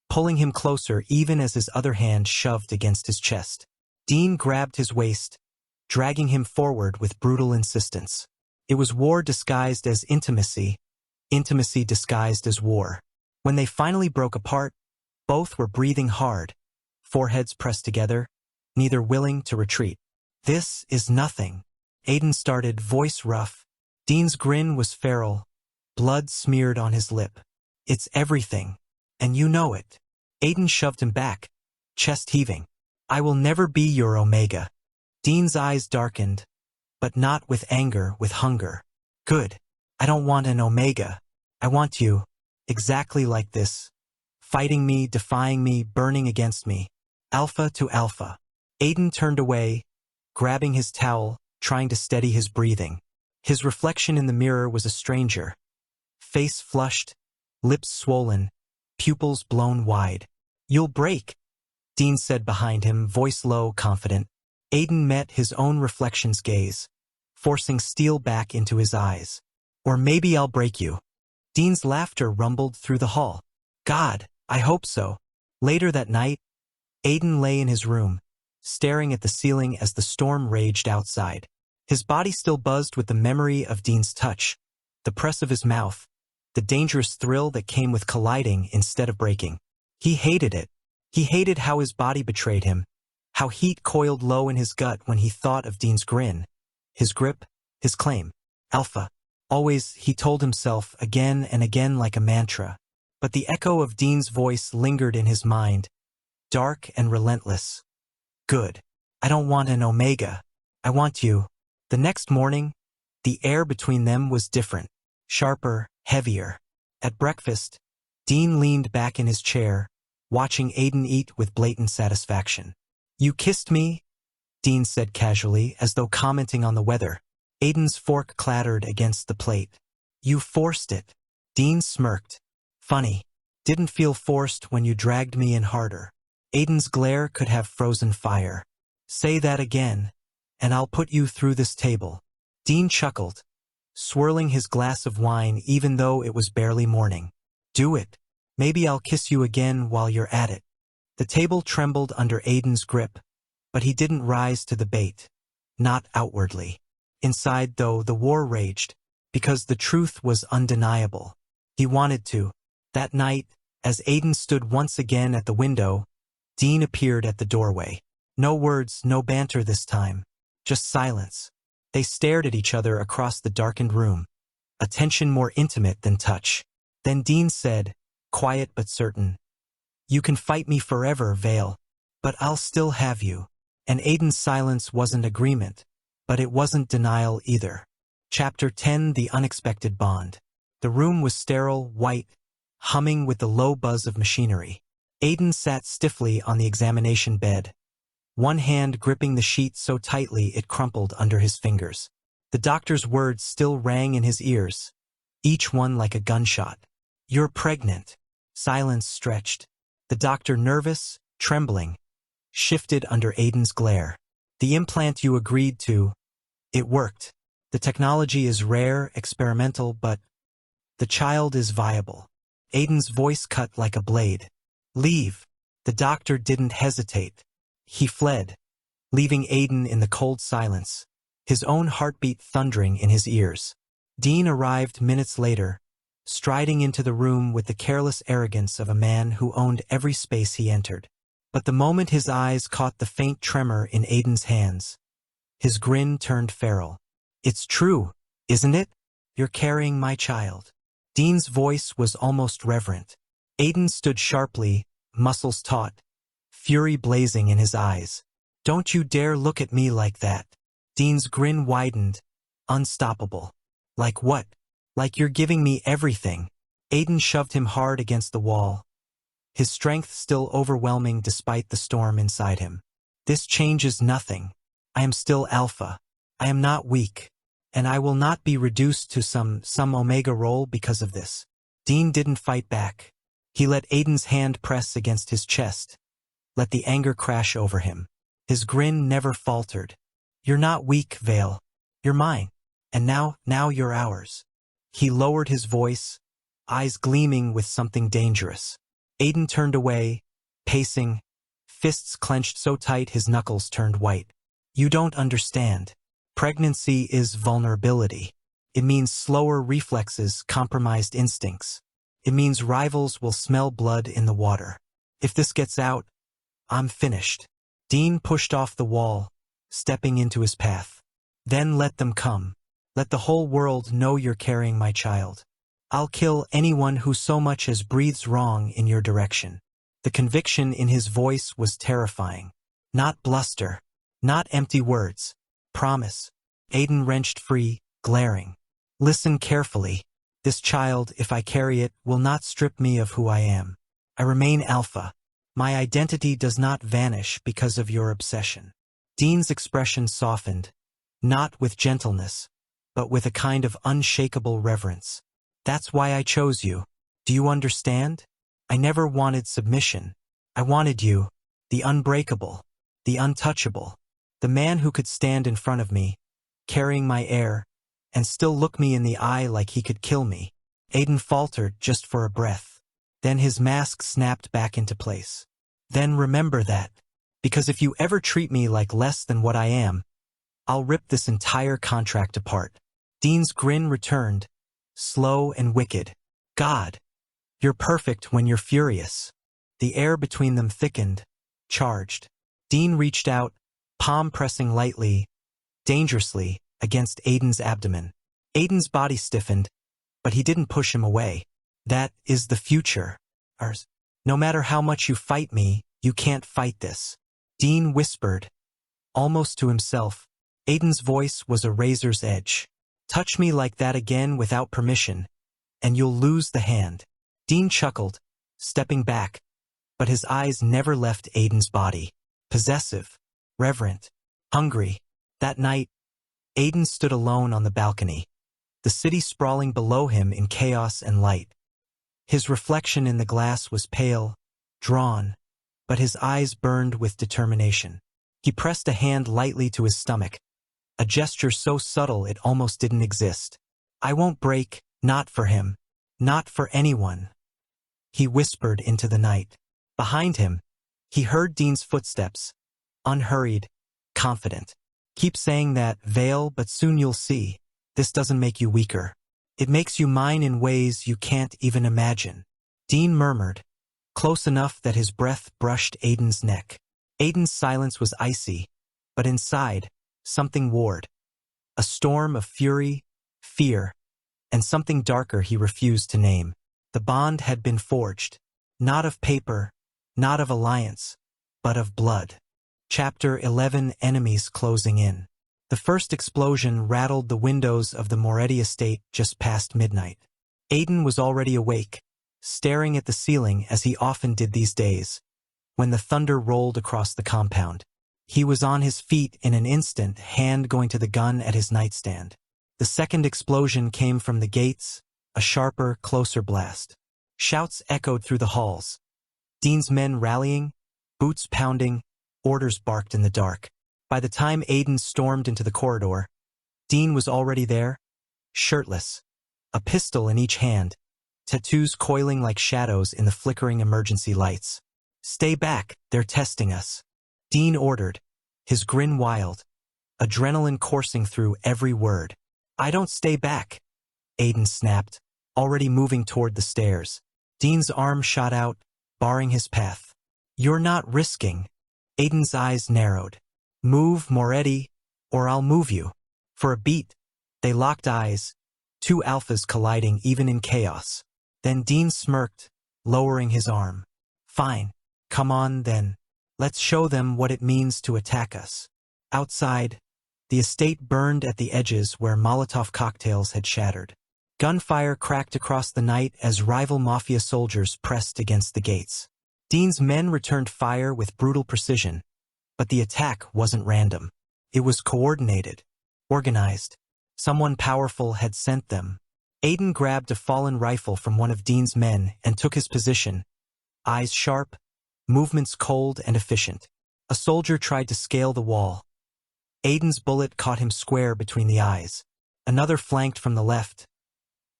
pulling him closer even as his other hand shoved against his chest. Dean grabbed his waist, dragging him forward with brutal insistence. It was war disguised as intimacy, intimacy disguised as war. When they finally broke apart, both were breathing hard, foreheads pressed together, neither willing to retreat. This is nothing, Aiden started, voice rough. Dean's grin was feral, blood smeared on his lip. It's everything, and you know it. Aiden shoved him back, chest heaving. I will never be your Omega. Dean's eyes darkened, but not with anger, with hunger. Good. I don't want an Omega. I want you, exactly like this. Fighting me, defying me, burning against me. Alpha to alpha. Aiden turned away, grabbing his towel, trying to steady his breathing. His reflection in the mirror was a stranger. Face flushed, lips swollen, pupils blown wide. You'll break, Dean said behind him, voice low, confident. Aiden met his own reflection's gaze, forcing steel back into his eyes. Or maybe I'll break you. Dean's laughter rumbled through the hall. God, I hope so. Later that night, Aiden lay in his room, staring at the ceiling as the storm raged outside. His body still buzzed with the memory of Dean's touch, the press of his mouth, the dangerous thrill that came with colliding instead of breaking. He hated it. He hated how his body betrayed him, how heat coiled low in his gut when he thought of Dean's grin, his grip, his claim. Alpha. Always, he told himself again and again like a mantra. But the echo of Dean's voice lingered in his mind, dark and relentless. Good. I don't want an Omega. I want you. The next morning, the air between them was different, sharper, heavier. At breakfast, Dean leaned back in his chair, watching Aiden eat with blatant satisfaction. You kissed me, Dean said casually, as though commenting on the weather. Aiden's fork clattered against the plate. You forced it. Dean smirked. Funny. Didn't feel forced when you dragged me in harder. Aiden's glare could have frozen fire. Say that again, and I'll put you through this table. Dean chuckled, swirling his glass of wine even though it was barely morning. Do it. Maybe I'll kiss you again while you're at it. The table trembled under Aiden's grip, but he didn't rise to the bait. Not outwardly. Inside, though, the war raged, because the truth was undeniable. He wanted to. That night, as Aiden stood once again at the window, Dean appeared at the doorway. No words, no banter this time. Just silence. They stared at each other across the darkened room, a tension more intimate than touch. Then Dean said, quiet but certain, You can fight me forever, Vale, but I'll still have you. And Aiden's silence wasn't agreement, but it wasn't denial either. Chapter 10: The Unexpected Bond. The room was sterile, white, humming with the low buzz of machinery. Aiden sat stiffly on the examination bed, one hand gripping the sheet so tightly it crumpled under his fingers. The doctor's words still rang in his ears, each one like a gunshot. You're pregnant. Silence stretched. The doctor, nervous, trembling, shifted under Aiden's glare. The implant you agreed to, it worked. The technology is rare, experimental, but the child is viable. Aiden's voice cut like a blade. Leave. The doctor didn't hesitate. He fled, leaving Aiden in the cold silence, his own heartbeat thundering in his ears. Dean arrived minutes later, striding into the room with the careless arrogance of a man who owned every space he entered. But the moment his eyes caught the faint tremor in Aiden's hands, his grin turned feral. It's true, isn't it? You're carrying my child. Dean's voice was almost reverent. Aiden stood sharply, muscles taut, fury blazing in his eyes. Don't you dare look at me like that. Dean's grin widened, unstoppable. Like what? Like you're giving me everything. Aiden shoved him hard against the wall, his strength still overwhelming despite the storm inside him. This changes nothing. I am still Alpha. I am not weak. And I will not be reduced to some omega role because of this. Dean didn't fight back. He let Aiden's hand press against his chest, let the anger crash over him. His grin never faltered. You're not weak, Vale. You're mine. And now you're ours. He lowered his voice, eyes gleaming with something dangerous. Aiden turned away, pacing, fists clenched so tight his knuckles turned white. You don't understand. Pregnancy is vulnerability. It means slower reflexes, compromised instincts. It means rivals will smell blood in the water. If this gets out, I'm finished. Dean pushed off the wall, stepping into his path. Then let them come. Let the whole world know you're carrying my child. I'll kill anyone who so much as breathes wrong in your direction. The conviction in his voice was terrifying. Not bluster. Not empty words. Promise. Aiden wrenched free, glaring. Listen carefully. This child, if I carry it, will not strip me of who I am. I remain alpha. My identity does not vanish because of your obsession. Dean's expression softened, not with gentleness, but with a kind of unshakable reverence. That's why I chose you. Do you understand? I never wanted submission. I wanted you, the unbreakable, the untouchable, the man who could stand in front of me, carrying my heir, and still look me in the eye like he could kill me. Aiden faltered just for a breath. Then his mask snapped back into place. Then remember that, because if you ever treat me like less than what I am, I'll rip this entire contract apart. Dean's grin returned, slow and wicked. God, you're perfect when you're furious. The air between them thickened, charged. Dean reached out, palm pressing lightly, dangerously, against Aiden's abdomen. Aiden's body stiffened, but he didn't push him away. That is the future. Ours. No matter how much you fight me, you can't fight this. Dean whispered, almost to himself. Aiden's voice was a razor's edge. Touch me like that again without permission, and you'll lose the hand. Dean chuckled, stepping back, but his eyes never left Aiden's body. Possessive, reverent, hungry. That night, Aiden stood alone on the balcony, the city sprawling below him in chaos and light. His reflection in the glass was pale, drawn, but his eyes burned with determination. He pressed a hand lightly to his stomach, a gesture so subtle it almost didn't exist. I won't break, not for him, not for anyone. He whispered into the night. Behind him, he heard Dean's footsteps, unhurried, confident. Keep saying that, Vale, but soon you'll see. This doesn't make you weaker. It makes you mine in ways you can't even imagine. Dean murmured, close enough that his breath brushed Aiden's neck. Aiden's silence was icy, but inside, something warred. A storm of fury, fear, and something darker he refused to name. The bond had been forged, not of paper, not of alliance, but of blood. Chapter 11. Enemies closing in. The first explosion rattled the windows of the Moretti estate just past midnight. Aiden was already awake, staring at the ceiling as he often did these days, when the thunder rolled across the compound. He was on his feet in an instant, hand going to the gun at his nightstand. The second explosion came from the gates, a sharper, closer blast. Shouts echoed through the halls. Dean's men rallying, boots pounding, orders barked in the dark. By the time Aiden stormed into the corridor, Dean was already there, shirtless, a pistol in each hand, tattoos coiling like shadows in the flickering emergency lights. Stay back, they're testing us. Dean ordered, his grin wild, adrenaline coursing through every word. I don't stay back, Aiden snapped, already moving toward the stairs. Dean's arm shot out, barring his path. You're not risking. Aiden's eyes narrowed. Move, Moretti, or I'll move you. For a beat, they locked eyes, two alphas colliding even in chaos. Then Dean smirked, lowering his arm. Fine, come on then. Let's show them what it means to attack us. Outside, the estate burned at the edges where Molotov cocktails had shattered. Gunfire cracked across the night as rival mafia soldiers pressed against the gates. Dean's men returned fire with brutal precision, but the attack wasn't random. It was coordinated, organized. Someone powerful had sent them. Aiden grabbed a fallen rifle from one of Dean's men and took his position, eyes sharp, movements cold and efficient. A soldier tried to scale the wall. Aiden's bullet caught him square between the eyes. Another flanked from the left.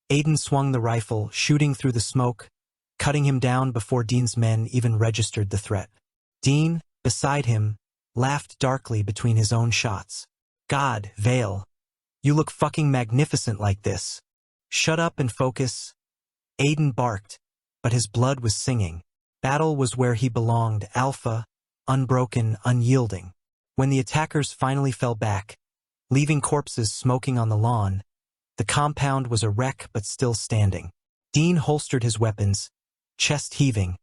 Aiden swung the rifle, shooting through the smoke, cutting him down before Dean's men even registered the threat. Dean, beside him, laughed darkly between his own shots. God, Vale. You look fucking magnificent like this. Shut up and focus. Aiden barked, but his blood was singing. Battle was where he belonged, alpha, unbroken, unyielding. When the attackers finally fell back, leaving corpses smoking on the lawn, the compound was a wreck but still standing. Dean holstered his weapons, chest heaving,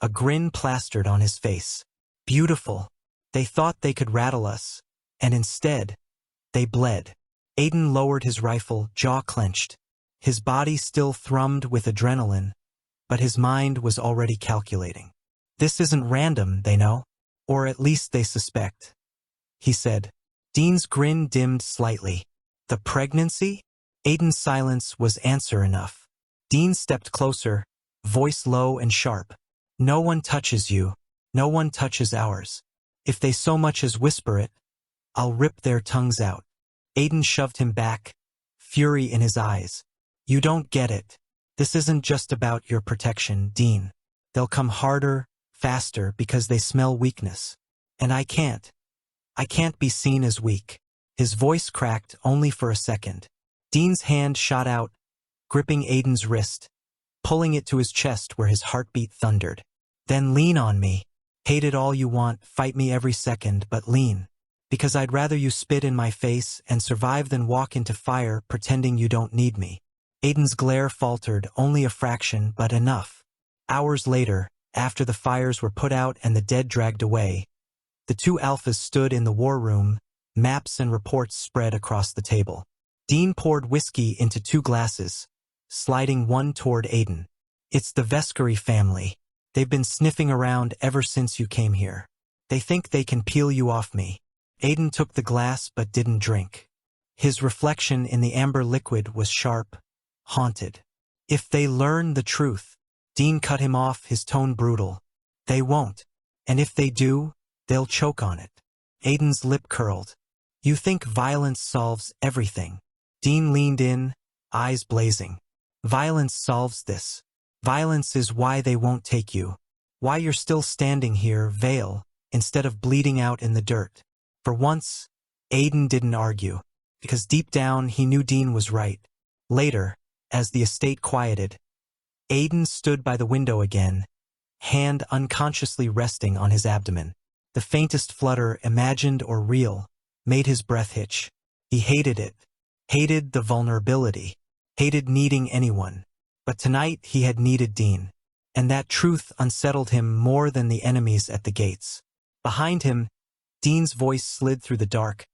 a grin plastered on his face. Beautiful. They thought they could rattle us, and instead, they bled. Aiden lowered his rifle, jaw clenched. His body still thrummed with adrenaline, but his mind was already calculating. This isn't random, they know. Or at least they suspect, he said. Dean's grin dimmed slightly. The pregnancy? Aiden's silence was answer enough. Dean stepped closer, voice low and sharp. No one touches you. No one touches ours. If they so much as whisper it, I'll rip their tongues out. Aiden shoved him back, fury in his eyes. You don't get it. This isn't just about your protection, Dean. They'll come harder, faster because they smell weakness. And I can't. I can't be seen as weak. His voice cracked only for a second. Dean's hand shot out, gripping Aiden's wrist, pulling it to his chest where his heartbeat thundered. Then lean on me. Hate it all you want, fight me every second, but lean. Because I'd rather you spit in my face and survive than walk into fire pretending you don't need me. Aiden's glare faltered, only a fraction, but enough. Hours later, after the fires were put out and the dead dragged away, the two alphas stood in the war room, maps and reports spread across the table. Dean poured whiskey into 2 glasses, sliding one toward Aiden. It's the Vescary family. They've been sniffing around ever since you came here. They think they can peel you off me. Aiden took the glass but didn't drink. His reflection in the amber liquid was sharp, haunted. If they learn the truth, Dean cut him off, his tone brutal. They won't. And if they do, they'll choke on it. Aiden's lip curled. You think violence solves everything? Dean leaned in, eyes blazing. Violence solves this. Violence is why they won't take you. Why you're still standing here, Vale, instead of bleeding out in the dirt. For once, Aiden didn't argue, because deep down he knew Dean was right. Later, as the estate quieted, Aiden stood by the window again, hand unconsciously resting on his abdomen. The faintest flutter, imagined or real, made his breath hitch. He hated it. Hated the vulnerability. Hated needing anyone. But tonight he had needed Dean. And that truth unsettled him more than the enemies at the gates. Behind him, Dean's voice slid through the dark,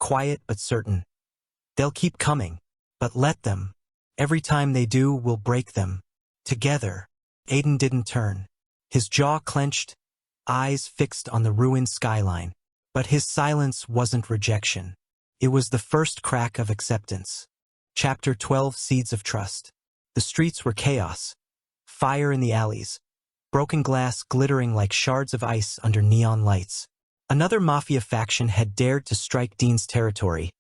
quiet but certain. They'll keep coming, but let them. Every time they do, we'll break them. Together. Aiden didn't turn. His jaw clenched, eyes fixed on the ruined skyline. But his silence wasn't rejection. It was the first crack of acceptance. Chapter 12, Seeds of Trust. The streets were chaos. Fire in the alleys. Broken glass glittering like shards of ice under neon lights. Another mafia faction had dared to strike Dean's territory,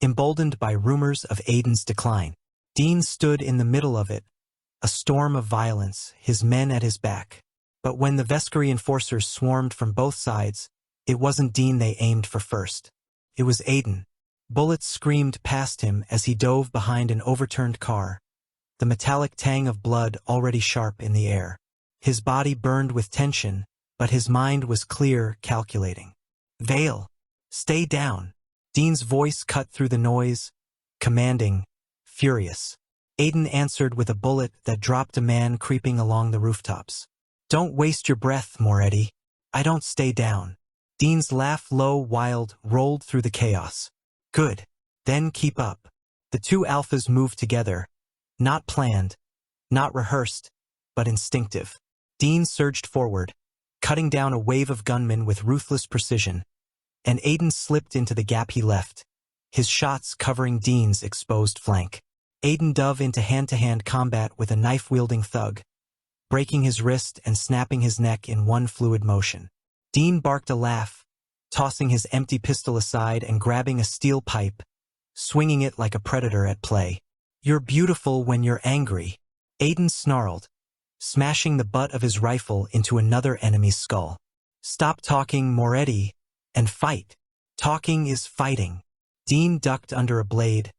emboldened by rumors of Aiden's decline. Dean stood in the middle of it, a storm of violence, his men at his back. But when the Vescary enforcers swarmed from both sides, it wasn't Dean they aimed for first. It was Aiden. Bullets screamed past him as he dove behind an overturned car, the metallic tang of blood already sharp in the air. His body burned with tension, but his mind was clear, calculating. Vale, stay down. Dean's voice cut through the noise, commanding, furious. Aiden answered with a bullet that dropped a man creeping along the rooftops. Don't waste your breath, Moretti. I don't stay down. Dean's laugh, low, wild, rolled through the chaos. Good. Then keep up. The two alphas moved together, not planned, not rehearsed, but instinctive. Dean surged forward, cutting down a wave of gunmen with ruthless precision, and Aiden slipped into the gap he left, his shots covering Dean's exposed flank. Aiden dove into hand-to-hand combat with a knife-wielding thug, breaking his wrist and snapping his neck in one fluid motion. Dean barked a laugh, tossing his empty pistol aside and grabbing a steel pipe, swinging it like a predator at play. "You're beautiful when you're angry," Aiden snarled, smashing the butt of his rifle into another enemy's skull. "Stop talking, Moretti, and fight. Talking is fighting." Dean ducked under a blade,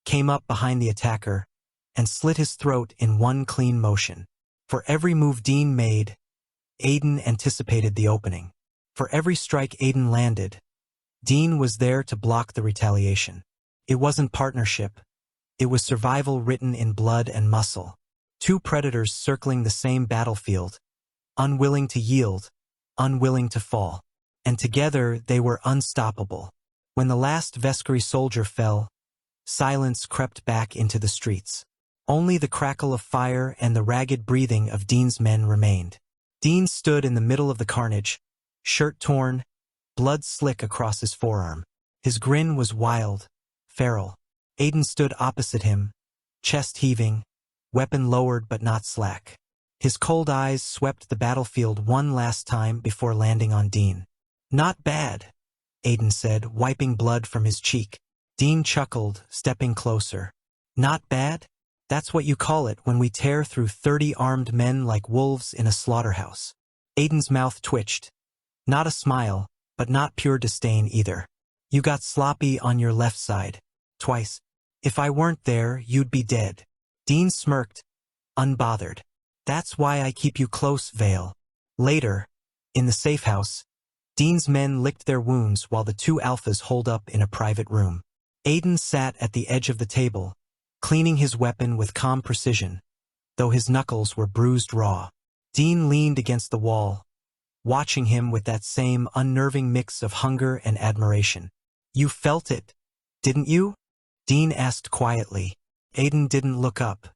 came up behind the attacker, and slit his throat in one clean motion. For every move Dean made, Aiden anticipated the opening. For every strike Aiden landed, Dean was there to block the retaliation. It wasn't partnership. It was survival written in blood and muscle. Two predators circling the same battlefield, unwilling to yield, unwilling to fall. And together they were unstoppable. When the last Vescary soldier fell, silence crept back into the streets. Only the crackle of fire and the ragged breathing of Dean's men remained. Dean stood in the middle of the carnage, shirt torn, blood slick across his forearm. His grin was wild, feral. Aiden stood opposite him, chest heaving, weapon lowered but not slack. His cold eyes swept the battlefield one last time before landing on Dean. "Not bad," Aiden said, wiping blood from his cheek. Dean chuckled, stepping closer. "Not bad? That's what you call it when we tear through 30 armed men like wolves in a slaughterhouse." Aiden's mouth twitched. Not a smile, but not pure disdain either. "You got sloppy on your left side. Twice. If I weren't there, you'd be dead." Dean smirked, unbothered. "That's why I keep you close, Vale." Later, in the safe house, Dean's men licked their wounds while the two alphas holed up in a private room. Aiden sat at the edge of the table, cleaning his weapon with calm precision, though his knuckles were bruised raw. Dean leaned against the wall, watching him with that same unnerving mix of hunger and admiration. "You felt it, didn't you?" Dean asked quietly. Aiden didn't look up.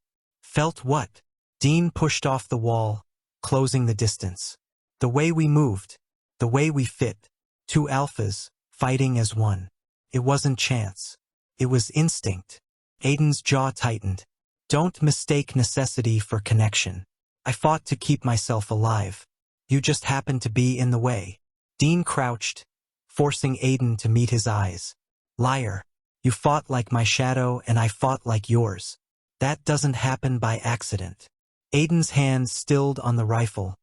"Felt what?" Dean pushed off the wall, closing the distance. "The way we moved, the way we fit. Two alphas, fighting as one. It wasn't chance. It was instinct." Aiden's jaw tightened. "Don't mistake necessity for connection. I fought to keep myself alive. You just happened to be in the way." Dean crouched, forcing Aiden to meet his eyes. "Liar. You fought like my shadow and I fought like yours. That doesn't happen by accident." Aiden's hand stilled on the rifle,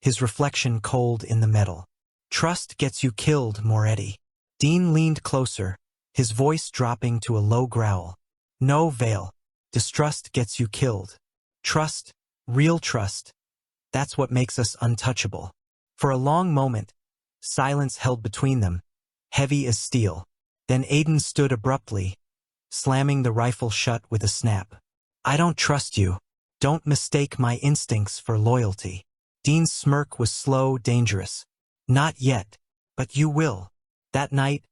his reflection cold in the metal. "Trust gets you killed, Moretti." Dean leaned closer, his voice dropping to a low growl. "No, Vale. Distrust gets you killed. Trust, real trust. That's what makes us untouchable." For a long moment, silence held between them, heavy as steel. Then Aiden stood abruptly, slamming the rifle shut with a snap. "I don't trust you. Don't mistake my instincts for loyalty." Dean's smirk was slow, dangerous. "Not yet, but you will." That night,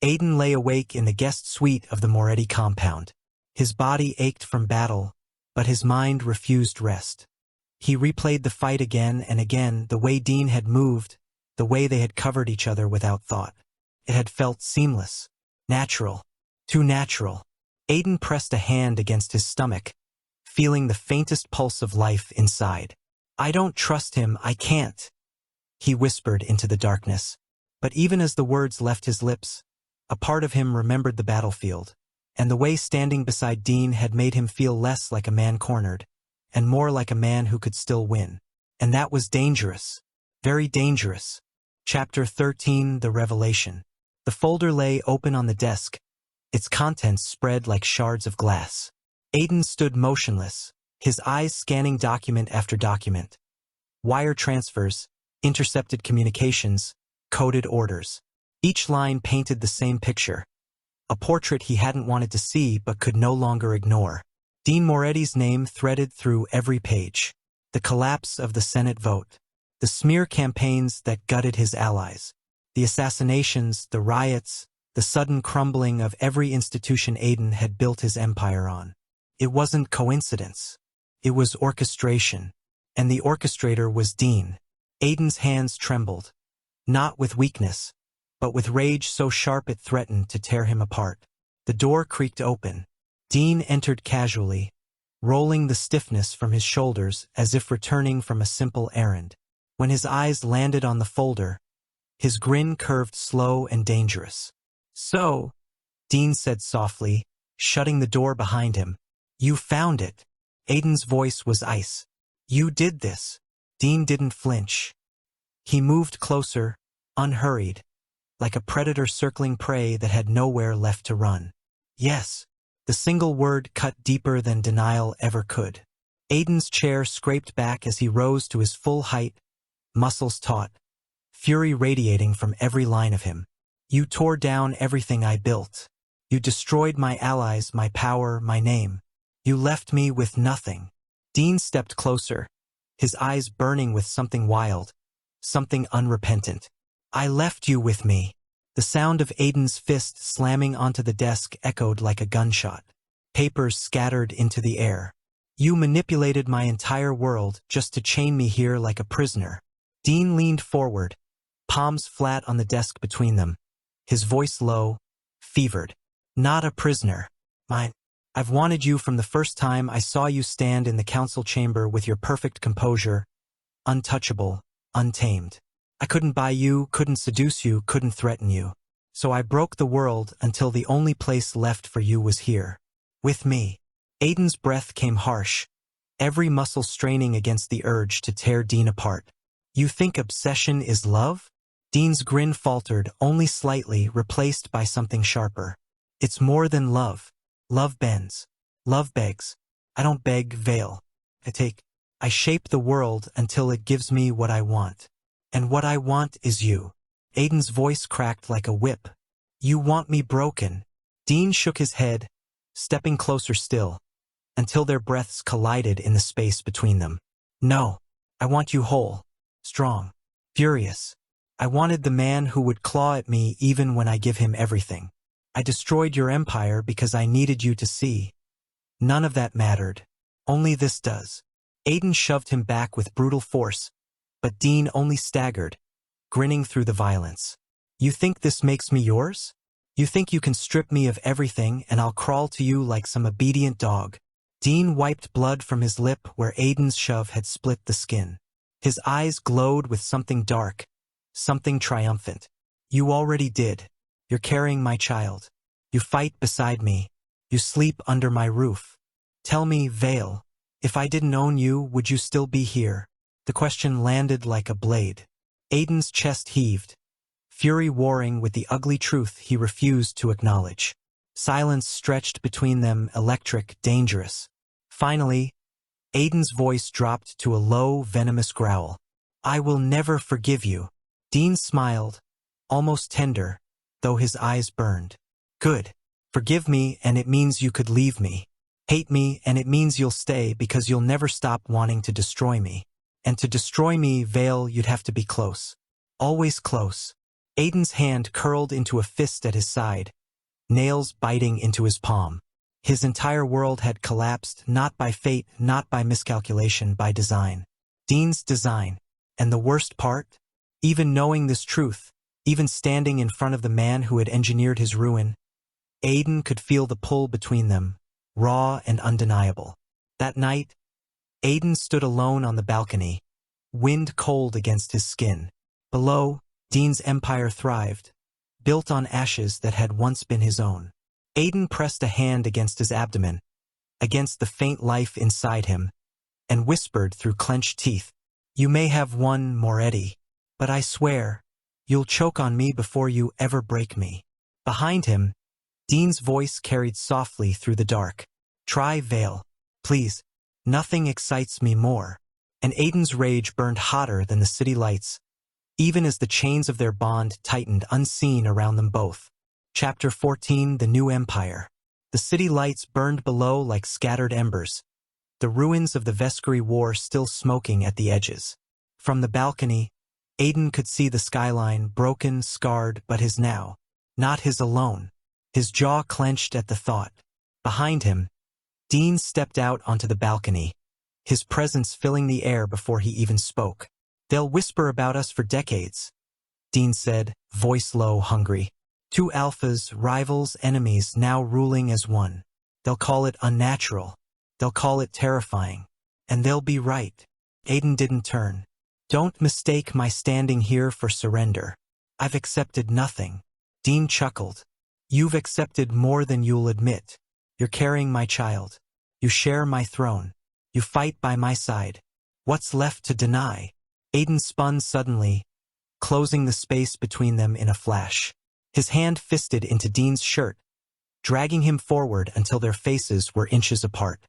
Aiden lay awake in the guest suite of the Moretti compound. His body ached from battle, but his mind refused rest. He replayed the fight again and again, the way Dean had moved, the way they had covered each other without thought. It had felt seamless, natural, too natural. Aiden pressed a hand against his stomach, feeling the faintest pulse of life inside. "I don't trust him, I can't," he whispered into the darkness. But even as the words left his lips, a part of him remembered the battlefield, and the way standing beside Dean had made him feel less like a man cornered, and more like a man who could still win. And that was dangerous, very dangerous. Chapter 13, The Revelation. The folder lay open on the desk, its contents spread like shards of glass. Aiden stood motionless, his eyes scanning document after document. Wire transfers, intercepted communications, coded orders. Each line painted the same picture, a portrait he hadn't wanted to see but could no longer ignore. Dean Moretti's name threaded through every page. The collapse of the Senate vote, the smear campaigns that gutted his allies, the assassinations, the riots, the sudden crumbling of every institution Aiden had built his empire on. It wasn't coincidence. It was orchestration. And the orchestrator was Dean. Aiden's hands trembled, not with weakness, but with rage so sharp it threatened to tear him apart. The door creaked open. Dean entered casually, rolling the stiffness from his shoulders as if returning from a simple errand. When his eyes landed on the folder, his grin curved slow and dangerous. "So," Dean said softly, shutting the door behind him, "you found it." Aiden's voice was ice. "You did this." Dean didn't flinch. He moved closer, unhurried, like a predator circling prey that had nowhere left to run. "Yes." The single word cut deeper than denial ever could. Aiden's chair scraped back as he rose to his full height, muscles taut, fury radiating from every line of him. "You tore down everything I built. You destroyed my allies, my power, my name. You left me with nothing." Dean stepped closer, his eyes burning with something wild, something unrepentant. "I left you with me." The sound of Aiden's fist slamming onto the desk echoed like a gunshot. Papers scattered into the air. "You manipulated my entire world just to chain me here like a prisoner." Dean leaned forward, palms flat on the desk between them, his voice low, fevered. "Not a prisoner. I've wanted you from the first time I saw you stand in the council chamber with your perfect composure, untouchable, untamed. I couldn't buy you, couldn't seduce you, couldn't threaten you. So I broke the world until the only place left for you was here. With me." Aiden's breath came harsh, every muscle straining against the urge to tear Dean apart. "You think obsession is love?" Dean's grin faltered, only slightly, replaced by something sharper. "It's more than love. Love bends. Love begs. I don't beg, Vale. I shape the world until it gives me what I want. And what I want is you." Aiden's voice cracked like a whip. "You want me broken." Dean shook his head, stepping closer still, until their breaths collided in the space between them. "No, I want you whole, strong, furious. I wanted the man who would claw at me even when I give him everything. I destroyed your empire because I needed you to see. None of that mattered. Only this does." Aiden shoved him back with brutal force, but Dean only staggered, grinning through the violence. "You think this makes me yours? You think you can strip me of everything and I'll crawl to you like some obedient dog?" Dean wiped blood from his lip where Aiden's shove had split the skin. His eyes glowed with something dark, something triumphant. "You already did. You're carrying my child. You fight beside me. You sleep under my roof. Tell me, Vale, if I didn't own you, would you still be here?" The question landed like a blade. Aiden's chest heaved, fury warring with the ugly truth he refused to acknowledge. Silence stretched between them, electric, dangerous. Finally, Aiden's voice dropped to a low, venomous growl. "I will never forgive you." Dean smiled, almost tender, though his eyes burned. "Good. Forgive me, and it means you could leave me. Hate me, and it means you'll stay because you'll never stop wanting to destroy me. And to destroy me, Vale, you'd have to be close. Always close." Aiden's hand curled into a fist at his side, nails biting into his palm. His entire world had collapsed, not by fate, not by miscalculation, by design. Dean's design. And the worst part? Even knowing this truth, even standing in front of the man who had engineered his ruin, Aiden could feel the pull between them, raw and undeniable. That night, Aiden stood alone on the balcony, wind cold against his skin. Below, Dean's empire thrived, built on ashes that had once been his own. Aiden pressed a hand against his abdomen, against the faint life inside him, and whispered through clenched teeth, "You may have won, Moretti, but I swear, you'll choke on me before you ever break me." Behind him, Dean's voice carried softly through the dark. "Try Vale, please. Nothing excites me more." And Aiden's rage burned hotter than the city lights, even as the chains of their bond tightened unseen around them both. Chapter 14, The New Empire. The city lights burned below like scattered embers, the ruins of the Vescary War still smoking at the edges. From the balcony, Aiden could see the skyline, broken, scarred, but his now. Not his alone. His jaw clenched at the thought. Behind him, Dean stepped out onto the balcony, his presence filling the air before he even spoke. "They'll whisper about us for decades," Dean said, voice low, hungry. Two alphas, rivals, enemies, now ruling as one. They'll call it unnatural. They'll call it terrifying. And they'll be right. Aiden didn't turn. Don't mistake my standing here for surrender. I've accepted nothing. Dean chuckled. You've accepted more than you'll admit. You're carrying my child. You share my throne. You fight by my side. What's left to deny? Aiden spun suddenly, closing the space between them in a flash. His hand fisted into Dean's shirt, dragging him forward until their faces were inches apart.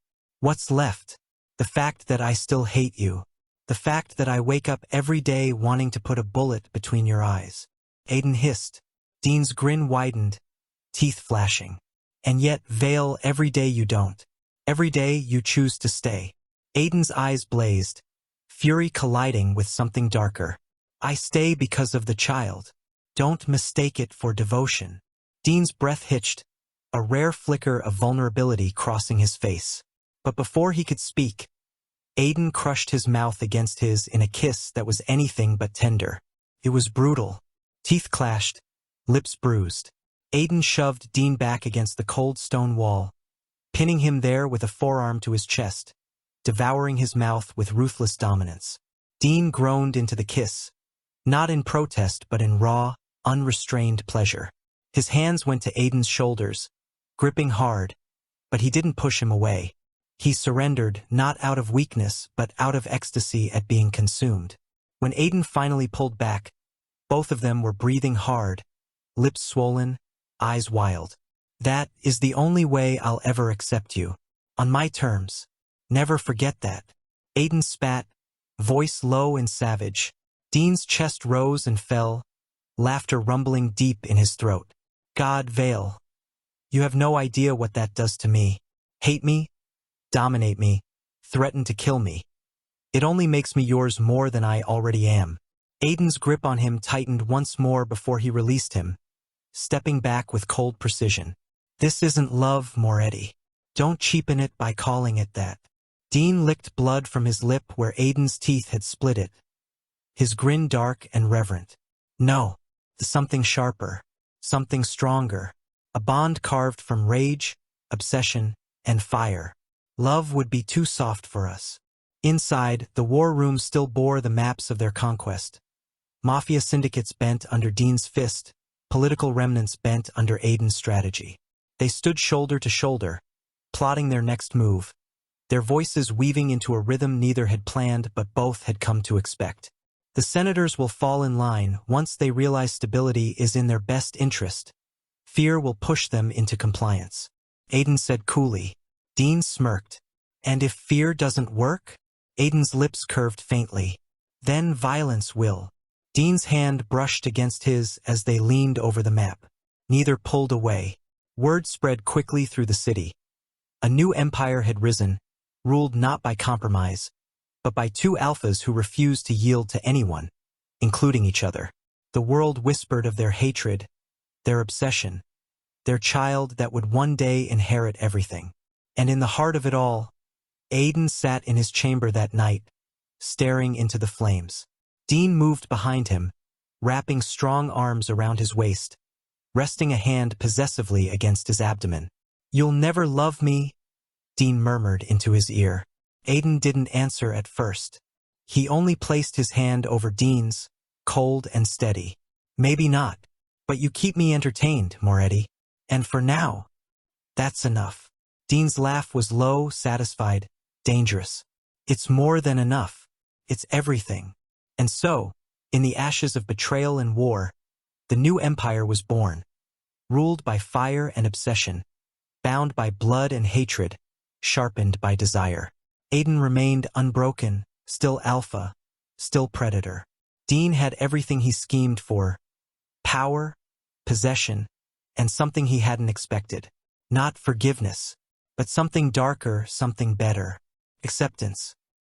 What's left? The fact that I still hate you. The fact that I wake up every day wanting to put a bullet between your eyes. Aiden hissed. Dean's grin widened, teeth flashing. And yet, Vale, every day you don't. Every day you choose to stay. Aiden's eyes blazed, fury colliding with something darker. I stay because of the child. Don't mistake it for devotion. Dean's breath hitched, a rare flicker of vulnerability crossing his face. But before he could speak, Aiden crushed his mouth against his in a kiss that was anything but tender. It was brutal. Teeth clashed, lips bruised. Aiden shoved Dean back against the cold stone wall, pinning him there with a forearm to his chest, devouring his mouth with ruthless dominance. Dean groaned into the kiss, not in protest but in raw, unrestrained pleasure. His hands went to Aiden's shoulders, gripping hard, but he didn't push him away. He surrendered, not out of weakness but out of ecstasy at being consumed. When Aiden finally pulled back, both of them were breathing hard, lips swollen, eyes wild. That is the only way I'll ever accept you. On my terms. Never forget that. Aiden spat, voice low and savage. Dean's chest rose and fell, laughter rumbling deep in his throat. God, Vale. You have no idea what that does to me. Hate me, dominate me, threaten to kill me. It only makes me yours more than I already am. Aiden's grip on him tightened once more before he released him, stepping back with cold precision. This isn't love, Moretti. Don't cheapen it by calling it that. Dean licked blood from his lip where Aiden's teeth had split it, his grin dark and reverent. No, something sharper, something stronger, a bond carved from rage, obsession, and fire. Love would be too soft for us. Inside, the war room still bore the maps of their conquest. Mafia syndicates bent under Dean's fist, political remnants bent under Aiden's strategy. They stood shoulder to shoulder, plotting their next move, their voices weaving into a rhythm neither had planned but both had come to expect. The senators will fall in line once they realize stability is in their best interest. Fear will push them into compliance. Aiden said coolly. Dean smirked. And if fear doesn't work? Aiden's lips curved faintly. Then violence will. Dean's hand brushed against his as they leaned over the map. Neither pulled away. Word spread quickly through the city. A new empire had risen, ruled not by compromise, but by two alphas who refused to yield to anyone, including each other. The world whispered of their hatred, their obsession, their child that would one day inherit everything. And in the heart of it all, Aiden sat in his chamber that night, staring into the flames. Dean moved behind him, wrapping strong arms around his waist, resting a hand possessively against his abdomen. You'll never love me, Dean murmured into his ear. Aiden didn't answer at first. He only placed his hand over Dean's, cold and steady. Maybe not, but you keep me entertained, Moretti. And for now, that's enough. Dean's laugh was low, satisfied, dangerous. It's more than enough. It's everything. And so, in the ashes of betrayal and war, the new empire was born, ruled by fire and obsession, bound by blood and hatred, sharpened by desire. Aiden remained unbroken, still alpha, still predator. Dean had everything he schemed for: power, possession, and something he hadn't expected. Not forgiveness, but something darker, something better. Acceptance.